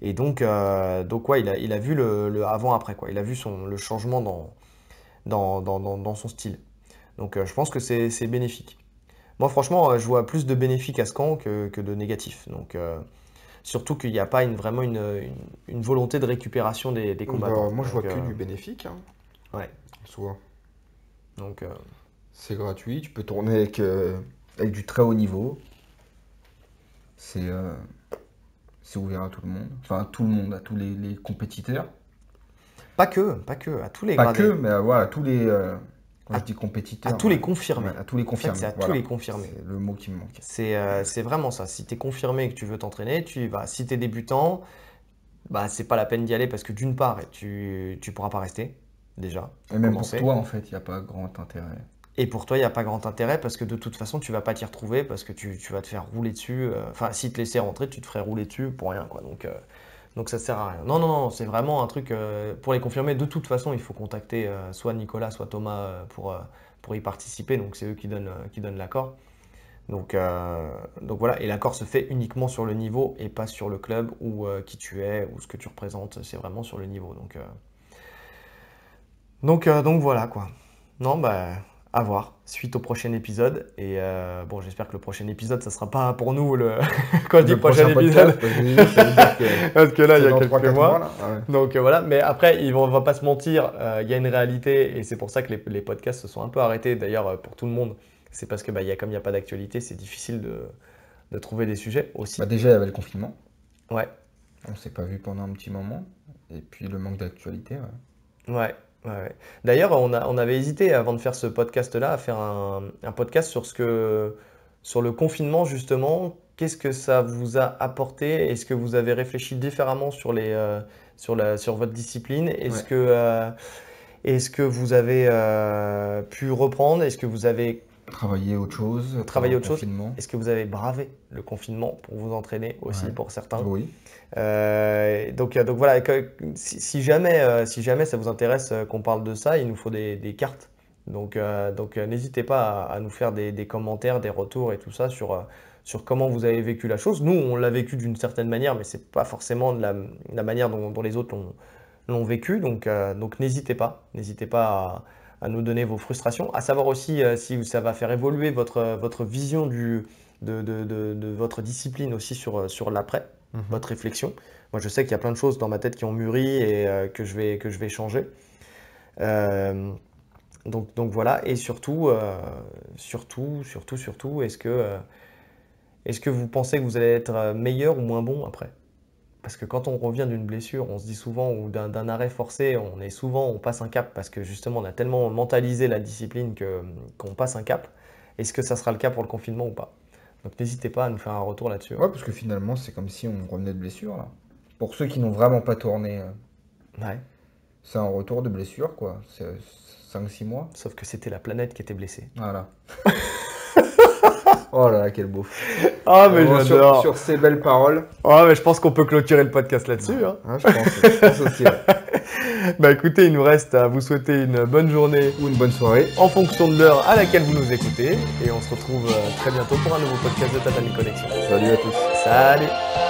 Speaker 1: Et donc ouais, il a vu le avant-après, quoi. Il a vu le changement dans son style. Donc je pense que c'est bénéfique. Moi, franchement, je vois plus de bénéfiques à ce camp que de négatifs. Donc, surtout qu'il n'y a pas vraiment une volonté de récupération des
Speaker 2: Bah,
Speaker 1: combattants.
Speaker 2: moi je vois que du bénéfique, hein,
Speaker 1: Ouais.
Speaker 2: en soi.
Speaker 1: Donc,
Speaker 2: C'est gratuit, tu peux tourner avec du très haut niveau. C'est c'est ouvert à tout le monde. Enfin, à tout le monde, à tous les compétiteurs.
Speaker 1: pas que, à tous les
Speaker 2: Pas que,
Speaker 1: gradés.
Speaker 2: mais voilà, à tous les. Quand
Speaker 1: À,
Speaker 2: je dis
Speaker 1: à
Speaker 2: compétiteurs,
Speaker 1: tous les confirmés.
Speaker 2: ouais, à tous les
Speaker 1: En fait, c'est
Speaker 2: confirmés.
Speaker 1: à tous
Speaker 2: Voilà,
Speaker 1: les confirmés.
Speaker 2: c'est le mot qui me manque.
Speaker 1: C'est vraiment ça. Si tu es confirmé et que tu veux t'entraîner, tu y vas. Si tu es débutant, bah, c'est pas la peine d'y aller parce que d'une part, tu pourras pas rester, déjà,
Speaker 2: Et
Speaker 1: pour
Speaker 2: même pour
Speaker 1: commencer.
Speaker 2: toi, en fait, il n'y a pas grand intérêt.
Speaker 1: Et pour toi, il n'y a pas grand intérêt parce que de toute façon, tu vas pas t'y retrouver parce que tu vas te faire rouler dessus. Enfin, s'ils te laissaient rentrer, tu te ferais rouler dessus pour rien, quoi. Donc ça sert à rien. Non, non, non, c'est vraiment un truc pour les confirmer. De toute façon, il faut contacter soit Nicolas, soit Thomas pour y participer. Donc c'est eux qui donnent l'accord. Donc voilà, et l'accord se fait uniquement sur le niveau et pas sur le club ou qui tu es ou ce que tu représentes. C'est vraiment sur le niveau. Donc voilà quoi. Non, bah, à voir. Suite au prochain épisode. Et bon, j'espère que le prochain épisode, ça sera pas pour nous quand je dis
Speaker 2: Le
Speaker 1: prochain
Speaker 2: prochain
Speaker 1: épisode.
Speaker 2: podcast, ça veut dire que
Speaker 1: Parce que là, il y
Speaker 2: c'est
Speaker 1: a
Speaker 2: dans
Speaker 1: quelques
Speaker 2: 3 4 mois,
Speaker 1: mois.
Speaker 2: là. Ah ouais.
Speaker 1: Donc voilà, mais après, on va pas se mentir, il y a une réalité et c'est pour ça que les podcasts se sont un peu arrêtés. D'ailleurs, pour tout le monde, c'est parce que bah, comme il n'y a pas d'actualité, c'est difficile de trouver des sujets
Speaker 2: Bah,
Speaker 1: aussi.
Speaker 2: déjà, il y avait le confinement.
Speaker 1: Ouais,
Speaker 2: On s'est pas vu pendant un petit moment. Et puis le manque d'actualité, ouais.
Speaker 1: ouais, ouais. D'ailleurs, on avait hésité avant de faire ce podcast-là à faire un podcast sur le confinement justement. qu'est-ce que ça vous a apporté? Est-ce que vous avez réfléchi différemment sur sur votre discipline?
Speaker 2: Ouais.
Speaker 1: Est-ce que vous avez pu reprendre? Est-ce que vous avez
Speaker 2: Travailler autre chose pendant
Speaker 1: travaillé
Speaker 2: le
Speaker 1: autre chose?
Speaker 2: confinement.
Speaker 1: Est-ce que vous avez bravé le confinement pour vous entraîner aussi
Speaker 2: Ouais.
Speaker 1: pour certains?
Speaker 2: Oui.
Speaker 1: Donc voilà, si jamais ça vous intéresse qu'on parle de ça, il nous faut des cartes. Donc n'hésitez pas à nous faire des commentaires, des retours et tout ça sur comment vous avez vécu la chose. Nous, on l'a vécu d'une certaine manière, mais c'est pas forcément de la manière dont les autres l'ont vécu. Donc n'hésitez pas à nous donner vos frustrations, à savoir aussi si ça va faire évoluer votre vision de votre discipline aussi sur l'après,
Speaker 2: Mhm.
Speaker 1: votre réflexion. Moi, je sais qu'il y a plein de choses dans ma tête qui ont mûri et que je vais changer. Euh, donc voilà, et surtout, est-ce que vous pensez que vous allez être meilleur ou moins bon après? Parce que quand on revient d'une blessure, on se dit souvent, ou d'un arrêt forcé, on passe un cap parce que justement on a tellement mentalisé la discipline qu'on passe un cap. Est-ce que ça sera le cas pour le confinement ou pas? Donc n'hésitez pas à nous faire un retour là-dessus.
Speaker 2: Ouais, parce que finalement, c'est comme si on revenait de blessure, là. Pour ceux qui n'ont vraiment pas tourné,
Speaker 1: Ouais,
Speaker 2: c'est un retour de blessure, quoi. C'est 5-6 mois.
Speaker 1: sauf que c'était la planète qui était blessée.
Speaker 2: Voilà. Oh là là, quel beau.
Speaker 1: Ah mais
Speaker 2: Vraiment,
Speaker 1: j'adore.
Speaker 2: sur ces belles paroles.
Speaker 1: Ah mais je pense qu'on peut clôturer le podcast là-dessus, hein.
Speaker 2: Hein, je pense aussi. Ouais.
Speaker 1: Bah écoutez, il nous reste à vous souhaiter une bonne journée
Speaker 2: Ou une bonne soirée.
Speaker 1: en fonction de l'heure à laquelle vous nous écoutez. Et on se retrouve très bientôt pour un nouveau podcast de Tatami Connexion.
Speaker 2: Salut à tous.
Speaker 1: Salut!